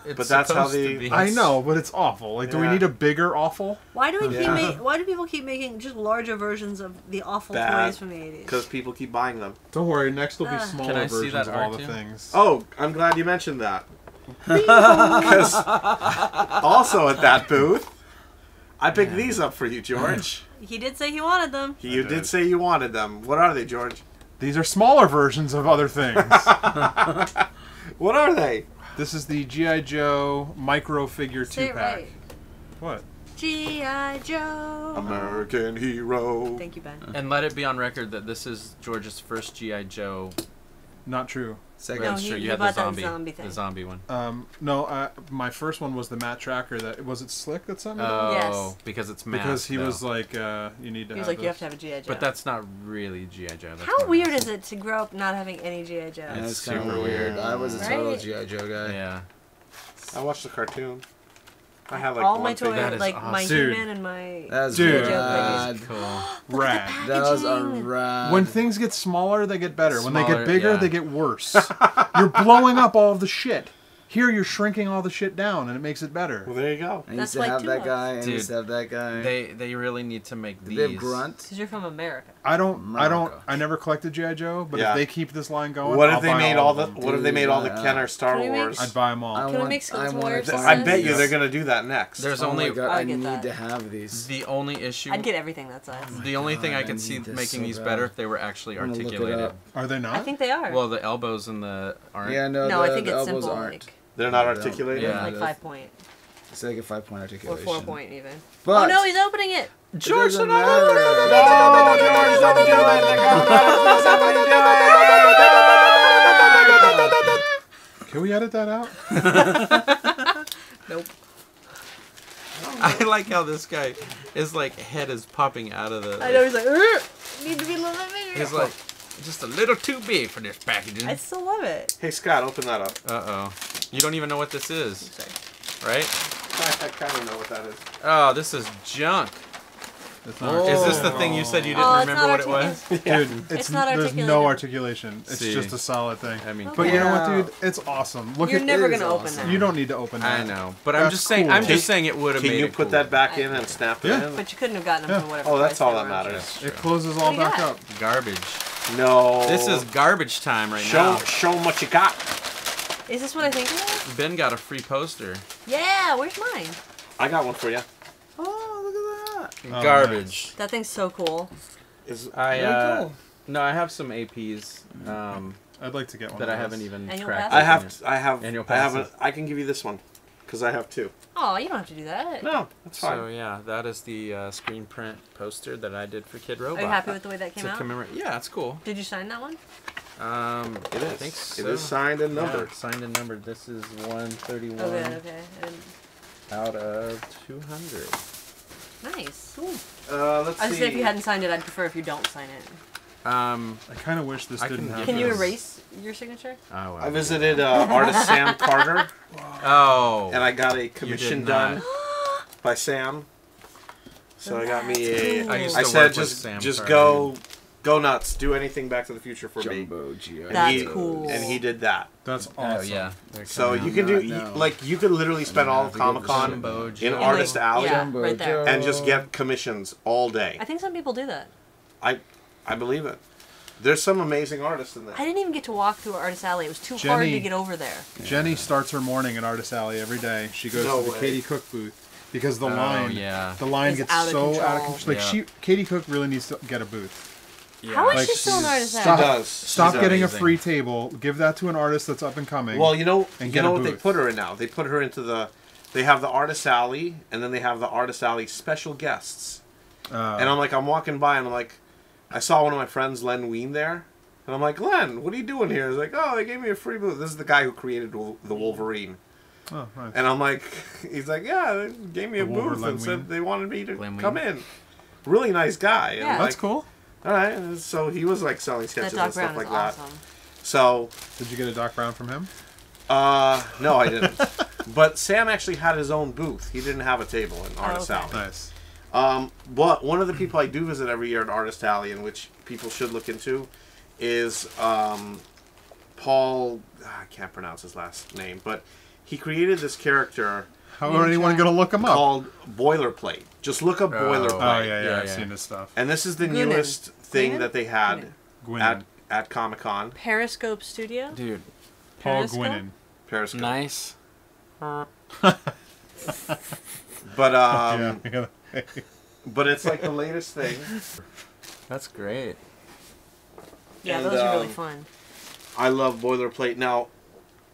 It's
But that's how
supposed to
they-
be.
I know, but it's awful. Like, do we
Yeah.
need a bigger awful?
Why do we keep
Yeah.
Why do people keep making just larger versions of the awful
Bad.
toys from the 80s?
Because people keep buying them.
Don't worry, next will be
Ah.
smaller
Can I see
versions
that
of all
art
the
too?
things.
Oh, I'm glad you mentioned that. Because also at that booth, I picked these up for you, George.
He did say he wanted them.
You
did.
did say you wanted them. What are they, George?
These are smaller versions of other things.
What are they?
This is the G.I. Joe micro figure
Say it
2-pack.
right.
What?
G.I. Joe.
American Hero.
Thank you, Ben.
And let it be on record that this is George's first GI Joe.
Not true.
Second.
No,
That's
he-
true.
he
You had the
bought that
zombie,
zombie thing.
the zombie one.
No, my first one was the Matt Tracker. That was it. Slick that sent me that?
Oh,
Yes.
because it's masked,
Because he
though.
was like, you need to.
He was
have
like, you have
this.
to have a G.I. Joe.
But that's not really GI Joe. That's
How
more
weird
masked.
is it to grow up not having any G.I. Joe?
Yeah,
It's
it's kind of
super
weird.
weird.
I was a total
Right?
GI Joe guy.
Yeah.
I watched the cartoon. I had like
all
one
my toys,
figure.
That is
like my
awesome.
Dude.
He-Man and my.
That's
Dude.
rad.
Cool.
Rad.
Those are
Packaging.
rad.
When things get smaller, they get better. When they
Smaller,
get bigger,
yeah.
they get worse. You're blowing up all of the shit. Here, you're shrinking all the shit down, and it makes it better.
Well, there you go.
I used
That's
to
like
have
two
that
of us.
guy. I
Dude,
used to have that guy.
They really need to make
Did
these.
they have Grunt?
Because you're from America.
I
America.
never collected G.I. Joe, but
Yeah.
if they keep this line going,
What
I'll
if they
buy
made
all
all
of
the?
them.
What if they made all the
Dude,
Kenner Star
Can we make-
Wars?
I'd buy them all.
I
Can we
want-
make some
I
more
wanted
of this?
I bet you
these.
they're gonna do that next.
There's
Oh
only
my God,
I
I
get
need
that.
to have these.
the only issue.
I'd get everything that size.
The only thing I
God,
could
I
see
need this
making
so
these
bad.
better if they were actually
I'm gonna look it
articulated.
up.
Are they not?
I think they are.
Well, the elbows and the aren't.
Yeah, no,
no,
the,
I think
the
it's
elbows
simple.
aren't.
Like,
They're not
They don't.
articulated.
Yeah.
like 5-point
It's like a 5-point
or
articulation.
4-point even.
But
Oh no, he's opening it.
George,
No, George, don't do it. They're gonna somebody do it.
Can we edit that out?
Nope.
I like how this guy, his like head is popping out of the.
I know, he's like, "Ugh, need to be a little bit bigger."
He's like, just a little too big for this packaging.
I still love it.
Hey, Scott, open that up.
Uh-oh. You don't even know what this is,
Sorry.
right?
I kind of know what that is.
Oh, this is junk.
It's not
Is this the thing you said you didn't
Oh, it's
remember
not
what it was?
Dude,
It's not
there's
articulated.
no articulation. It's
See.
just a solid thing.
I mean,
But you know what,
Yeah.
dude? It's awesome. Look
You're
at
never
it is
gonna open
awesome.
that.
You don't need to open that.
I know, but I'm
That's
just saying.
cool.
I'm just saying it would have
Can
made
you
it
put
cool.
that back in and snap it
Yeah.
in?
But you couldn't have gotten them for whatever.
Oh, that's
price
all
they
that
were.
matters.
It closes
What
all
do you
back
got?
up.
Garbage.
No.
This is garbage time right
show
now.
show 'em what you got.
Is this what I think it is?
Ben got a free poster.
Yeah, where's mine?
I got one for you.
Oh, look at that.
Oh,
Garbage.
That thing's so cool.
Is
I
Very cool.
no, I have some APs
I'd like to get one
that
of
I
those.
haven't even
Annual
tracked.
passes?
I have
Annual
I haven't.
passes.
I can give you this one because I have two.
Oh, you don't have to do that.
No, that's fine.
So yeah, that is the screen print poster that I did for Kid Robot.
Are you happy with the way that came
To
out?
commemorate. Yeah, it's cool.
Did you sign that one?
It is.
I think so.
It is signed and
Yeah,
numbered.
signed and numbered. This is 131
Okay, okay. And
out of 200.
nice.
Let's
I was
see.
say if you hadn't signed it, I'd prefer if you don't sign it.
I kind of wish this
I
didn't
can
have
give
Can you
this.
erase your signature?
Oh, wow.
I visited artist Sam Carter,
Oh.
and I got a
you
commission
did
done
not.
by Sam. So I got me a.
I used
I
to
said
work with
just
Sam
just
Carter.
go nuts. Do anything Back to the Future for me.
Jumbo Geo.
And
That's
he,
cool.
And he did that.
That's
Oh
awesome.
yeah. They're
So
coming
you
out.
can do
No.
like you could literally spend all of
Have to get
Comic Con
Jumbo
in
Joe.
Artist Alley
Yeah,
Jumbo
right there.
Joe.
and just get commissions all day.
I think some people do that.
I believe it. There's some amazing artists in there.
I didn't even get to walk through Artist Alley. It was too hard to
Jenny-
get over there.
Jenny starts her morning at Artist Alley every day. She goes
No
to the
way.
Katie Cook booth because the
Oh,
line,
yeah.
the line
It's
gets
out of
so out of
control.
control. Like
Yeah.
Katie Cook really needs to get a booth.
Yeah.
How is
Like,
she still an
she's-
Artist
She
Alley?
does.
Stop
She's
getting
amazing.
a free table. Give that to an artist that's up and coming.
Well, you know
And get a
what they
booth.
put her in now. They put her into the. They have the Artist Alley, and then they have the Artist Alley special guests. And I'm walking by, and I'm like, I saw one of my friends, Len Wein, there, and I'm like, Len, what are you doing here? He's like, oh, they gave me a free booth. This is the guy who created the Wolverine.
oh, nice.
And I'm like, he's like, yeah, they gave me a
The Wolver
booth
Len
and said
Wein.
they wanted me to
Len
come
Wein.
in. Really nice guy. And
Yeah.
I'm
That's
like,
cool.
all right. And so he was like selling
That
sketches
Doc
and stuff
Brown is
like that.
awesome.
So,
Did you get a Doc Brown from him?
no, I didn't. But Sam actually had his own booth. He didn't have a table in Artist
okay.
Alley.
Nice.
But one of the people I do visit every year at Artist Alley, and which people should look into, is Paul. I can't pronounce his last name, but he created this character
How are anyone going to look him up?
called Boilerplate. Just look up Boilerplate.
Oh, yeah,
Yeah,
I've
yeah.
seen his stuff.
And this is the
Gwyneth.
newest thing
Gwyneth?
that they had
Gwyneth.
at Comic Con.
Periscope Studio.
Dude,
Paul
Periscope?
Gwynn.
Periscope.
nice.
But
Yeah.
but it's like the latest thing.
That's great.
Yeah,
And,
those are really
um,
fun.
I love Boilerplate. Now,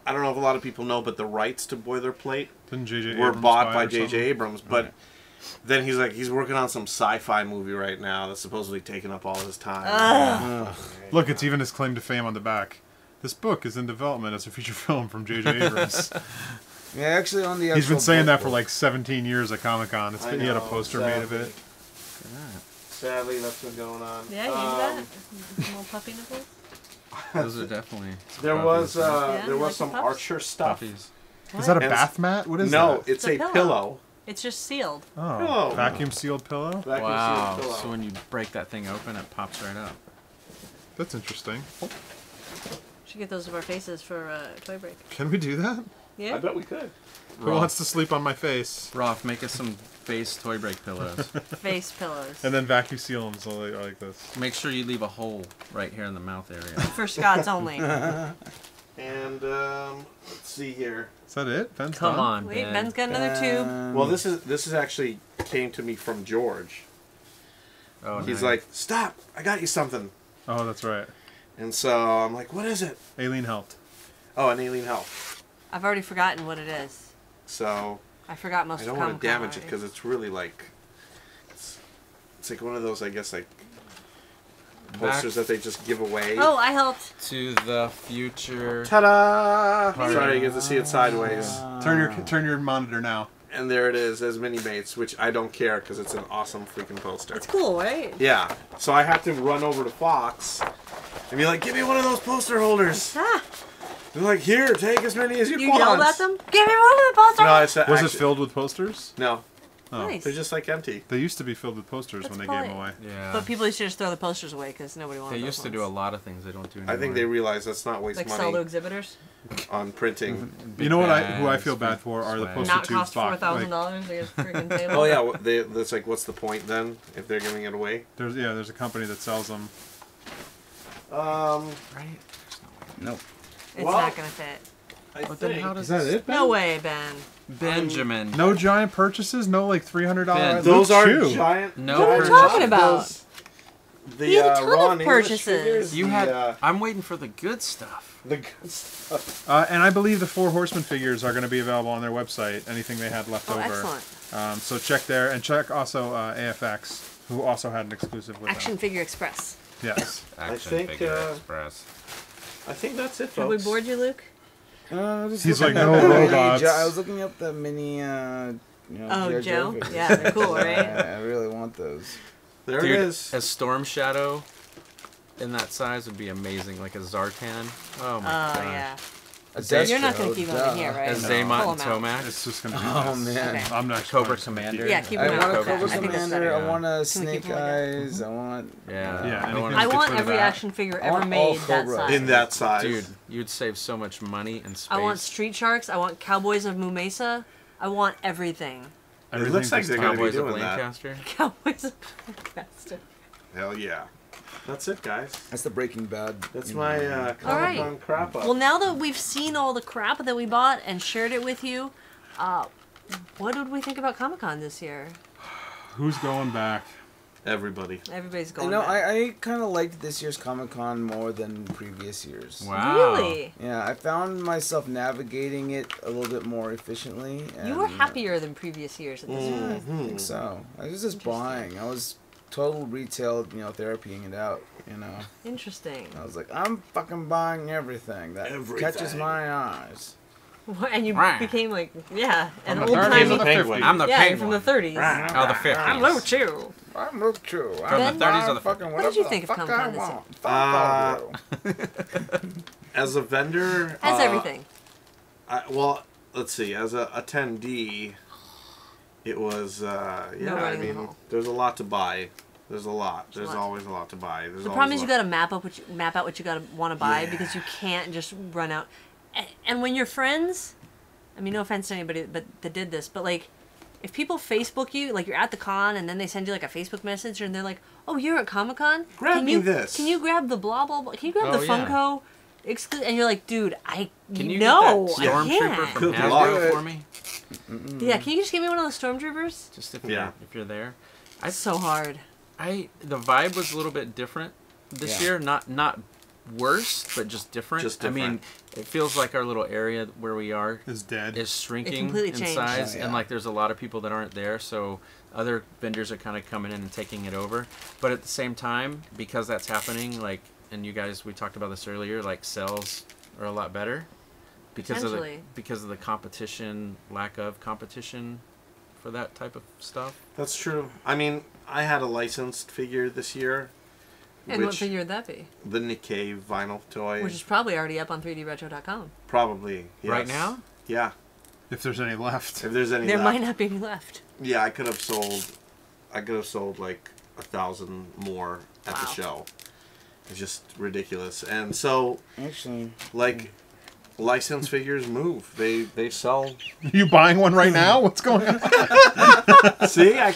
I don't know if a lot of people know, but the rights to Boilerplate
Didn't J.J.
were
Abrams
bought
buy
by
it or
J.J.
something?
Abrams. But then he's working on some sci-fi movie right now that's supposedly taking up all his time.
Ugh.
Look, it's even his claim to fame on the back. This book is in development as a feature film from J.J. Abrams.
Yeah, actually on the
He's been
actual
saying that
book
for like 17 years at Comic Con.
I
He had a
know,
poster made of
sadly.
it.
Sadly, that's been going on.
Yeah, you need that. Little puppy nipples.
Those are definitely. some
There was
puppies.
Yeah,
there
you
was
like
some
the pups?
Archer stuff.
Puppies.
Is that a
And
bath mat? What is
No,
that?
it's
It's
a
a
pillow.
pillow. It's just sealed.
Oh,
Pillow.
vacuum sealed pillow?
Vacuum sealed
Wow.
pillow.
So when you break that thing open, it pops right up.
That's interesting.
Should get those of our faces for toy break.
Can we do that?
I
Yeah.
bet we could.
Who wants to sleep on my face?
Roth, make us some face toy break pillows.
Face pillows.
And then vacuum seal them so they are like this.
Make sure you leave a hole right here in the mouth area.
For Scott's only.
And let's see here.
Is that it? Ben's
Come
done?
on,
Wait,
Ben.
Ben's got another tube.
Well, this is actually came to me from George.
Oh,
He's
nice.
like, "Stop! I got you something."
Oh, that's right.
And so I'm like, "What is it?"
Aileen helped.
Oh, an alien help.
I've already forgotten what it is.
So
I forgot most
I
of
don't want
Comic
to
Con
damage it
already.
because it's really like it's like one of those, I guess, like posters that they just give away.
Oh, I helped.
To the future.
Ta-da!
Party.
Sorry, you get to see it sideways.
Turn your monitor now.
And there it is as mini mates, which I don't care because it's an awesome freaking poster.
It's cool, right?
Yeah. So I had to run over to Fox and be like, "Give me one of those poster holders."
Ah,
They're like, "Here, take as many as you,
you
want."
yelled at them? Give me one of the posters!
No, I said.
Was
actually,
it filled with posters?
No,
Oh.
Nice.
they're just like empty.
They used to be filled with posters
That's
when they gave them
polite.
away.
Yeah.
But people used to just throw the posters away because nobody wanted
They
those
used to do a
ones.
lot of things they don't do anymore.
I think they realize that's not waste
Like sell to
money
exhibitors.
on printing.
You know what? Who I feel bad for are the
Swag.
poster
Not
tubes.
cost $4,000 to get a freaking table.
Oh yeah, that's like, what's the point then if they're giving it away?
There's a company that sells them.
Right?
Nope.
It's
Well,
not gonna fit.
I
But then how does
it?
No way, Ben.
Benjamin?
No giant purchases. No like $300.
Ben,
Those are
shoe.
giant.
No
What are you
purchase.
talking about?
Those- The
He had a ton of
Ron English
purchases.
figures,
You
the,
had. I'm waiting for the good stuff.
the good stuff.
And I believe the 4 Horsemen figures are going to be available on their website. Anything they had left
Oh,
over.
excellent.
So check there and check also AFX, who also had an exclusive with
Action
them.
Figure Express.
Yes.
Action
think,
Figure
uh,
Express.
I think that's it,
Have we
folks.
bored you, Luke?
Just
He's
looking
like,
at
no
the mini
robots.
I was looking up the mini,
Oh,
G.I.
Joe?
figures.
Yeah, they're cool, right?
I really want those.
There
Dude,
it is.
a Storm Shadow in that size would be amazing, like a Zartan. Oh my gosh.
Yeah.
A
So you're not
Destro,
going to keep them
duh.
in here, right?
A
Pull
Zaymot and
'em out.
It's
Tomax.
just going to be
Oh
this.
man.
Okay.
I'm not
Cobra
sure.
Commander.
Yeah, keep
I
them
want
out.
a
Okay.
Cobra
I think that's
Commander.
better.
I want a
Can we
Snake
keep them like that?
Eyes. I want.
Yeah.
Yeah,
I
anything
wanna-
I want
Get rid of
every
that.
action figure
I
ever
want all
made that
Cobra.
size.
In that size.
Dude, you'd save so much money and space.
I want Street Sharks. I want Cowboys of Moo Mesa. I want everything.
It looks like they're going to be
Cowboys of
doing that.
Lancaster.
Cowboys of Lancaster.
Hell yeah. That's it, guys.
That's the Breaking Bad.
That's my
All
Comic
right.
Con crap up.
Well, now that we've seen all the crap that we bought and shared it with you, what did we think about Comic-Con this year?
Who's going back?
Everybody.
Everybody's going
You know,
back.
I kind of liked this year's Comic Con more than previous years.
Wow.
Really?
Yeah, I found myself navigating it a little bit more efficiently.
You were
and,
happier than previous years at this
Yeah,
point.
I think so. I was just buying. I was total retail, therapying it out.
Interesting.
I was like, I'm fucking buying everything that catches
Everything.
my eyes.
And you
Rah.
became like, an
I'm
old
the
timey.
Guardians of the
Penguin.
50s.
I'm the
Yeah, you're
penguin.
from the 30s.
Oh, the 50s.
I'm Luke too.
I'm Luke too.
From
I'm
the 30s or the
fucking
What did you
whatever
think
the
of
fuck
Comic-Con
I
this year?
want. Fuck
As a vendor...
As everything.
Well, let's see. As a attendee, it was... I
riding in the
mean,
hall.
there's a lot to buy. There's a lot. There's
lot.
always a lot to buy. There's
The
always
problem is
a
you
lot-
got to map out what you got to want to buy
Yeah.
because you can't just run out. And when you're friends, I mean, no offense to anybody that did this, but like, if people Facebook you, like you're at the con and then they send you like a Facebook message and they're like, "Oh, you're at Comic-Con?
Grab
Can
me
you,
this."
Can you grab the blah blah blah? Can you grab
Oh,
the
yeah.
Funko?" And you're like, "Dude,
Can you
no,
get that
I
Stormtrooper
can't."
from
Good
Hasbro
luck.
for me?
Yeah, can you just give me one of the Stormtroopers?
Just if
Yeah.
you're there.
It's so hard.
The vibe was a little bit different this
Yeah.
year. Not worse, but just different.
Just
I mean,
different.
it feels like our little area where we are
Is dead.
is shrinking
completely
in
changed.
size,
Yeah,
and
yeah.
like there's a lot of people that aren't there, so other vendors are kind of coming in and taking it over. But at the same time, because that's happening, like, and you guys, we talked about this earlier, like sales are a lot better because of the competition, lack of competition for that type of stuff.
That's true. I mean, I had a licensed figure this year.
And what
which-
figure would that be?
The Nikkei vinyl toy.
Which is probably already up on 3dretro.com.
Probably. Yes.
Right now?
Yeah.
If there's any left.
If there's any
There
left.
might not be any left.
Yeah, I could have sold like 1,000 more at the
Wow.
show. It's just ridiculous. And so,
Actually,
like, licensed figures move. They sell.
You buying one right now? What's going on?
See, I'm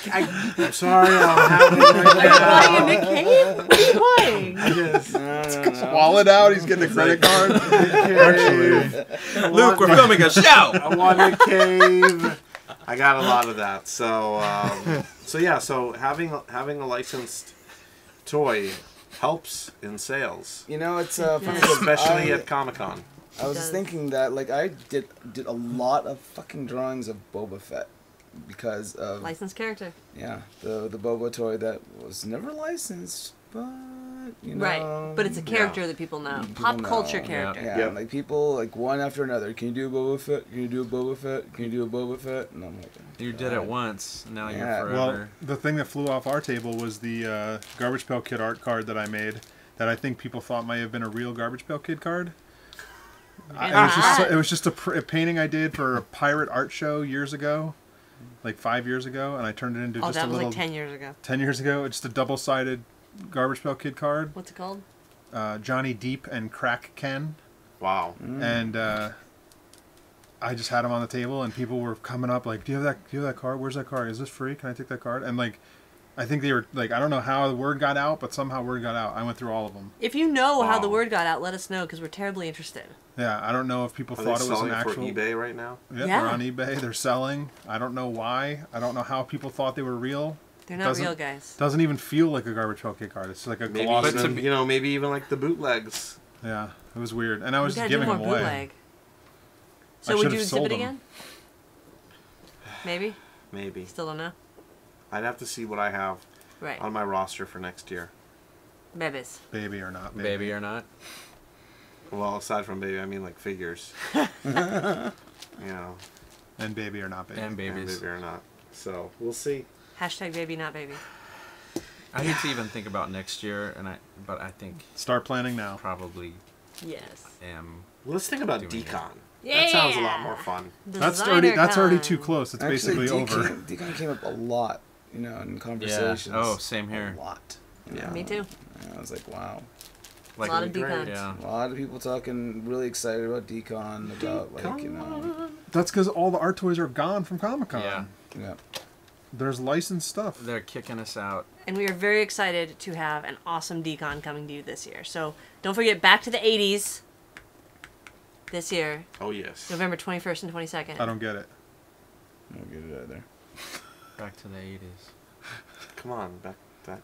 sorry. I don't have it right
Are you
now.
buying a Nick Cave? What are you buying?
Yes.
no.
Wallet out. He's getting a credit card. Actually,
Luke, we're filming a show.
I want a cave. I got a lot of that. So, so having a licensed toy helps in sales,
It's funny 'cause
especially at Comic-Con.
I was
It
just
does.
thinking that, like, I did a lot of fucking drawings of Boba Fett because of
Licensed character.
the Boba toy that was never licensed, but
Right. But it's a character that people know.
People
Pop
know.
culture
Yeah.
character.
Yeah,
Yep.
and, like, people, like, one after another, can you do a Boba Fett? Can you do a Boba Fett? Can you do a Boba Fett? And I'm like,
You did it once. Now
Yeah.
you're
Well,
forever.
the thing that flew off our table was the Garbage Pail Kid art card that I made that I think people thought might have been a real Garbage Pail Kid card. It was just a painting I did for a pirate art show years ago, like 5 years ago, and I turned it into
Oh,
just
that
a
was
little...
like 10 years ago.
10 years ago, it's just a double-sided Garbage Pail Kid card.
What's it called?
Johnny Deep and Crack Ken.
Wow.
And I just had them on the table, and people were coming up like, do you have that card? Where's that card? Is this free? Can I take that card? And like, I think they were like, I don't know how the word got out, but somehow word got out. I went through all of them.
If you know how the
Wow.
word got out, let us know because we're terribly interested.
Yeah, I don't know if people
Are
thought
they
it was
selling
an actual.
for eBay right now?
Yeah,
Yeah.
they're on eBay. They're selling. I don't know why. I don't know how people thought they were real.
They're not
Doesn't-
real, guys.
Doesn't even feel like a Garbage Pail Kid card. It's like a
Maybe
glossy.
even, maybe even like the bootlegs.
Yeah, it was weird, and I
We
was
gotta
just
do
giving
more
them away.
bootleg.
I
So would
should've
you
sold
exhibit
them.
again? Maybe.
Maybe.
Still don't know.
I'd have to see what I have
Right.
on my roster for next year.
Bebes.
Baby or not,
Baby or not.
Well, aside from baby, I mean like figures. You know,
And baby or not baby.
And
and
babies.
baby or not. So we'll see.
Hashtag baby, not baby.
I hate to even think about next year, but I think
Start planning now.
probably
Yes.
am.
Let's think about
Doing it.
decon.
Yeah.
That sounds a lot more fun.
That's
Designer
already
con.
too close. It's basically over.
Decon came up a lot, in conversations.
Oh, same here.
A lot.
Yeah.
Me too.
I was like, wow.
Like,
A lot of
Great.
decons.
yeah.
A lot of people talking really excited about decon, about
That's because all the art toys are gone from Comic Con.
Yeah.
yeah.
There's licensed stuff.
They're kicking us out.
And we are very excited to have an awesome decon coming to you this year. So don't forget, back to the 80s this year,
Oh yes.
November 21st and 22nd.
I don't get it.
I don't get it either.
Back to the 80s.
Come on, back to the...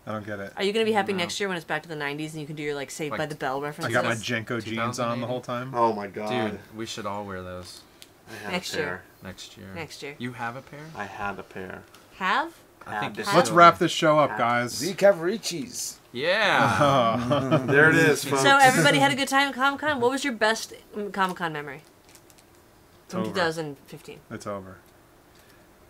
I don't get it.
Are you going to be happy
No.
next year when it's back to the 90s and you can do your Saved
Like,
by the Bell
I
references?
got my Jenko jeans on the whole time.
Oh my god.
Dude, we should all wear those
I had
Next
a pair.
year.
next year.
Next year.
You have a pair?
I had a pair.
Have?
I think
Had
this
to.
Let's wrap this show up, guys.
The Cavaricis.
Yeah.
There it is, folks.
So everybody had a good time at Comic Con. What was your best Comic Con memory from
over.
2015?
It's over.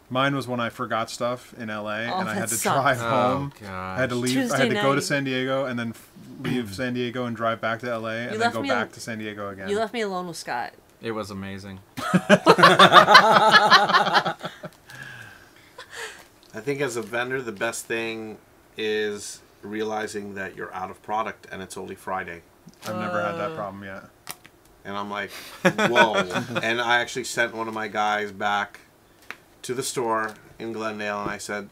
Mine was when I forgot stuff in LA
Oh,
and I had
that
to
sucks.
drive
Oh,
home.
gosh.
I had to leave.
Tuesday
I had to go to
night.
San Diego and then leave San Diego and drive back to LA and then
left
go
me
back
al-
to San Diego again.
You left me alone with Scott.
It was amazing.
I think as a vendor, the best thing is realizing that you're out of product and it's only Friday.
I've never had that problem yet.
And I'm like, whoa. And I actually sent one of my guys back to the store in Glendale and I said,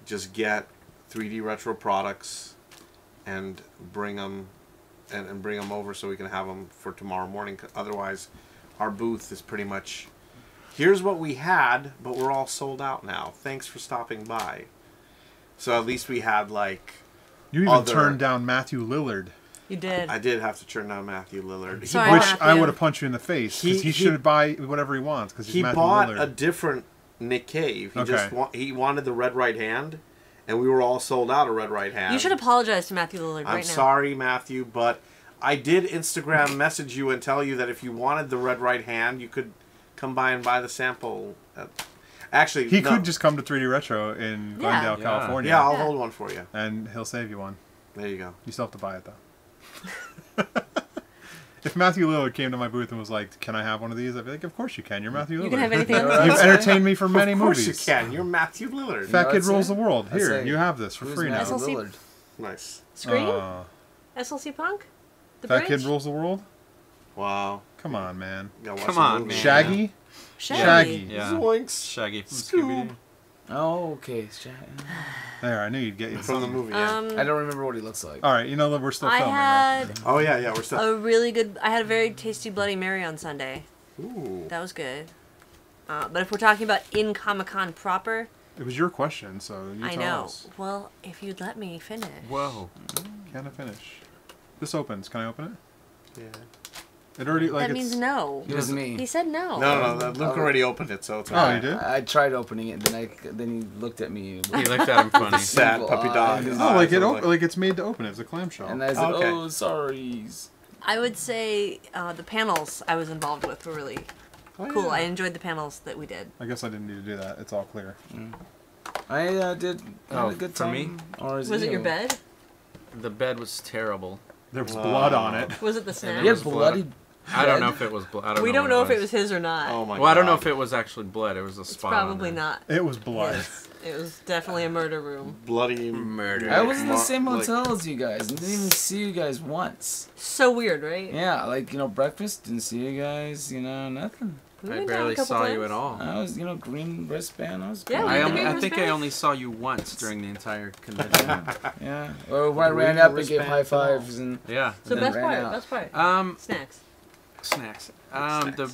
just get 3D retro products and bring them and bring them over so we can have them for tomorrow morning. Otherwise, our booth is pretty much, here's what we had, but we're all sold out now. Thanks for stopping by. So at least we had like,
You even
Other-
turned down Matthew Lillard,
You did.
I did have to turn down Matthew Lillard.
Sorry,
which
Matthew.
I would have punched you in the face because
He-
he should buy whatever he wants because he's
He
Matthew
bought
Lillard.
a different Nick Cave. He
Okay.
just he wanted the red right hand, and we were all sold out of red right hand.
You should apologize to Matthew Lillard
I'm
right now.
sorry, Matthew, but I did Instagram message you and tell you that if you wanted the red right hand, you could come by and buy the sample. Actually,
He
no.
could just come to 3D Retro in Glendale,
Yeah.
California,
Yeah, I'll
Yeah.
hold one for you.
and he'll save you one.
There you go.
You still have to buy it though. If Matthew Lillard came to my booth and was like, "Can I have one of these?" I'd be like, "Of course you can. You're Matthew Lillard.
You can have anything else.
You've entertained me for many
Of course
movies.
you can. You're Matthew Lillard.
Fat
No,
Kid
I'd
Rules
say-
the World.
I'd
Here,
say,
you have this for
who's
free now.
Matthew
SLC?
Lillard?
Nice.
Scream?
Uh,
SLC Punk? The
Fat Kid
Bridge?
Rules the World.
Wow.
Come on, man.
Gotta watch
Come
the
on,
movie.
man.
Shaggy.
Shaggy.
Yeah.
Zoinks.
Shaggy from
Scoob.
Scooby-Doo.
Oh, okay.
There, I knew you'd get you
From the
something.
movie. Yeah.
I don't remember what he looks like.
All right, you know that we're still
I
filming, right?
had
Oh yeah, we're still.
a really good. I had a very tasty Bloody Mary on Sunday.
Ooh.
That was good. But if we're talking about in Comic Con proper,
It was your question, so you
I
tell
know.
us.
Well, if you'd let me finish.
Whoa.
Can I finish? This opens. Can I open it?
Yeah.
It already like
That
it's.
means no.
It was me.
He said no.
No, Luke already opened it, so it's
Oh,
okay.
you did?
I tried opening it, then he looked at me,
He looked at him funny.
Sad puppy dog.
Oh,
His
Oh, like
eyes
it
are
like it's made to open. It's a clamshell.
and I said,
Okay.
"Oh, sorry."
I would say the panels I was involved with were really
Oh,
cool.
yeah.
I enjoyed the panels that we did.
I guess I didn't need to do that. It's all clear.
I did had a good
for
time.
me?
Or
Was it your bed?
The bed was terrible.
There was blood on it.
Was it the snack?
You
was
had bloody.
I don't know
bed?
if it was blood.
We don't know if it was his or not.
Oh my god.
Well, I don't know if it was actually blood. It was a
It's
spot. on
probably
there.
not.
It was blood.
Yes. It was definitely a murder room.
bloody
Murder.
I was in the same
like-
hotel as you guys and didn't even see you guys once.
So weird, right?
Yeah, like, breakfast, didn't see you guys, nothing.
We
I
went down a
barely
couple
saw
times.
you at all.
I was, green wristband, I was
Yeah,
cool.
we
I,
had the
only,
green
I think I
wristband.
only saw you once during the entire convention.
Yeah. Or when I ran
Green
up and gave
wristband
high
for all.
fives and
Yeah.
So
And then
best
ran
part,
out.
best part. Snacks.
Snacks. The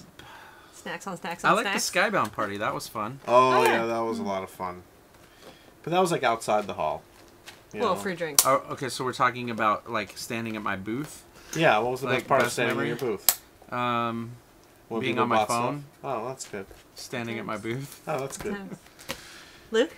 Snacks on snacks
I
on
like the
snacks.
Skybound party. That was fun.
Oh,
Oh,
yeah.
yeah.
That was a lot of fun. But that was like outside the hall. You
Well,
know?
free drinks.
Oh, okay, so we're talking about like standing at my booth,
Yeah, what was the
Like,
best part of
best
standing
memory?
in your booth? When
being
people
on my
bought
phone.
stuff? Oh, that's good.
standing at my booth.
Oh, that's good.
Snacks. Luke?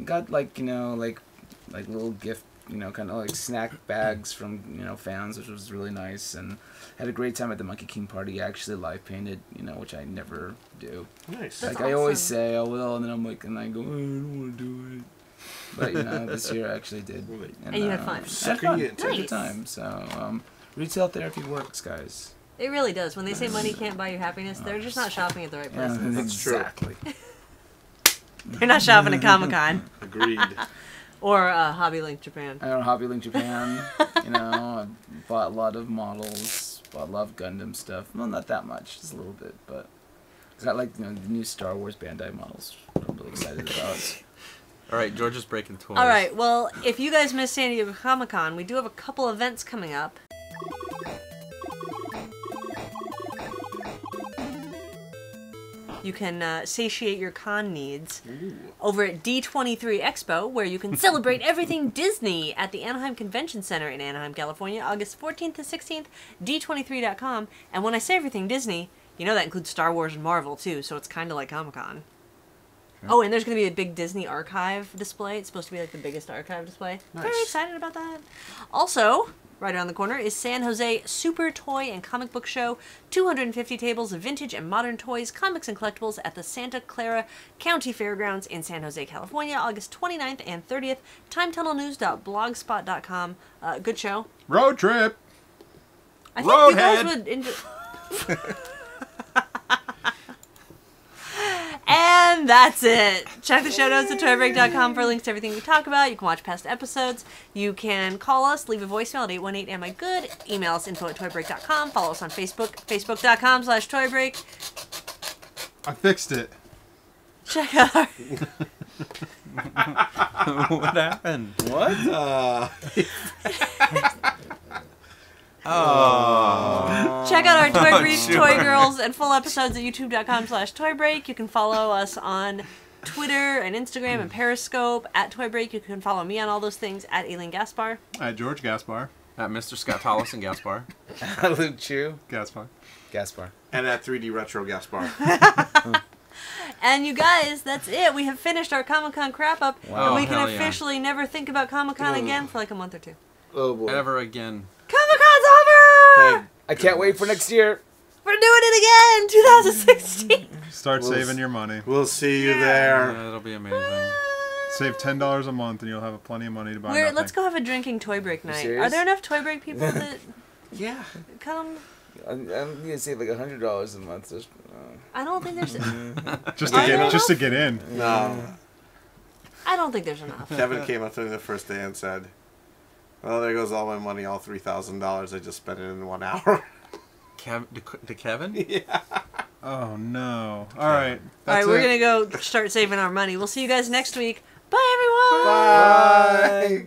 got like little gift, kind of like snack bags from fans, which was really nice, and had a great time at the Monkey King party. I actually live painted, which I never do.
Nice.
That's
Like I always
awesome.
say I will, and then I'm like, and I go, I don't want to do it. But this year I actually did.
And you had fun.
I had
Sucker
fun.
you
It's a good
Nice.
time. So retail therapy works, guys.
It really does. When they say money can't buy you happiness, they're just not shopping at the right
Yeah,
places.
That's true.
exactly.
You're not shopping at Comic Con
Agreed.
or Hobby Link Japan.
I don't Hobby Link Japan. I bought a lot of models. Bought a lot of Gundam stuff. Well, not that much, just a little bit, but I got like the new Star Wars Bandai models. I'm really excited about.
All right, George is breaking toys.
All right. Well, if you guys missed San Diego Comic Con, we do have a couple events coming up. You can satiate your con needs over at D23 Expo, where you can celebrate everything Disney at the Anaheim Convention Center in Anaheim, California, August 14th to 16th, D23.com. And when I say everything Disney, that includes Star Wars and Marvel, too, so it's kind of like Comic-Con. Oh, and there's going to be a big Disney archive display. It's supposed to be like the biggest archive display.
Nice.
Very excited about that. Also, right around the corner is San Jose Super Toy and Comic Book Show. 250 tables of vintage and modern toys, comics, and collectibles at the Santa Clara County Fairgrounds in San Jose, California, August 29th and 30th. TimeTunnelNews.blogspot.com. Good show.
Road trip.
I think you guys
Roadhead.
would enjoy. And that's it. Check the show notes at toybreak.com for links to everything we talk about. You can watch past episodes. You can call us, leave a voicemail at 818 Am I Good? Email us info@toybreak.com. Follow us on Facebook, facebook.com/toybreak.
I fixed it.
Check out our...
What happened?
What?
Check out our Toy
Oh,
Briefs,
sure.
Toy Girls, and full episodes at youtube.com/toybreak. You can follow us on Twitter and Instagram and Periscope at Toybreak. You can follow me on all those things at Aileen Gaspar.
George Gaspar.
At Mr. Scott Tollis and Gaspar.
Luke Chu.
Gaspar.
Gaspar.
And that 3D Retro Gaspar.
And you guys, that's it. We have finished our Comic-Con crap-up.
Wow.
And we
Oh,
can
hell yeah.
officially never think about Comic-Con again for like a month or two.
Oh boy.
Ever again.
Comic-Con's over!
Thank
I can't wait for next year.
We're doing it again! 2016!
Start
We'll
saving your money.
We'll see you there.
Yeah, that'll be amazing.
Save $10 a month and you'll have plenty of money to buy nothing.
Let's go have a drinking Toy Break night.
serious?
Are there enough Toy Break people that
Yeah.
come?
I'm gonna save like $100 a month. Just,
I don't think there's...
Just
Are there
to get in.
No.
I don't think there's enough.
Kevin came up to me the first day and said, well, there goes all my money, all $3,000. I just spent it in 1 hour.
To Kevin?
Yeah.
Oh no. All right.
All right, we're
it.
going to go start saving our money. We'll see you guys next week. Bye, everyone!
Bye.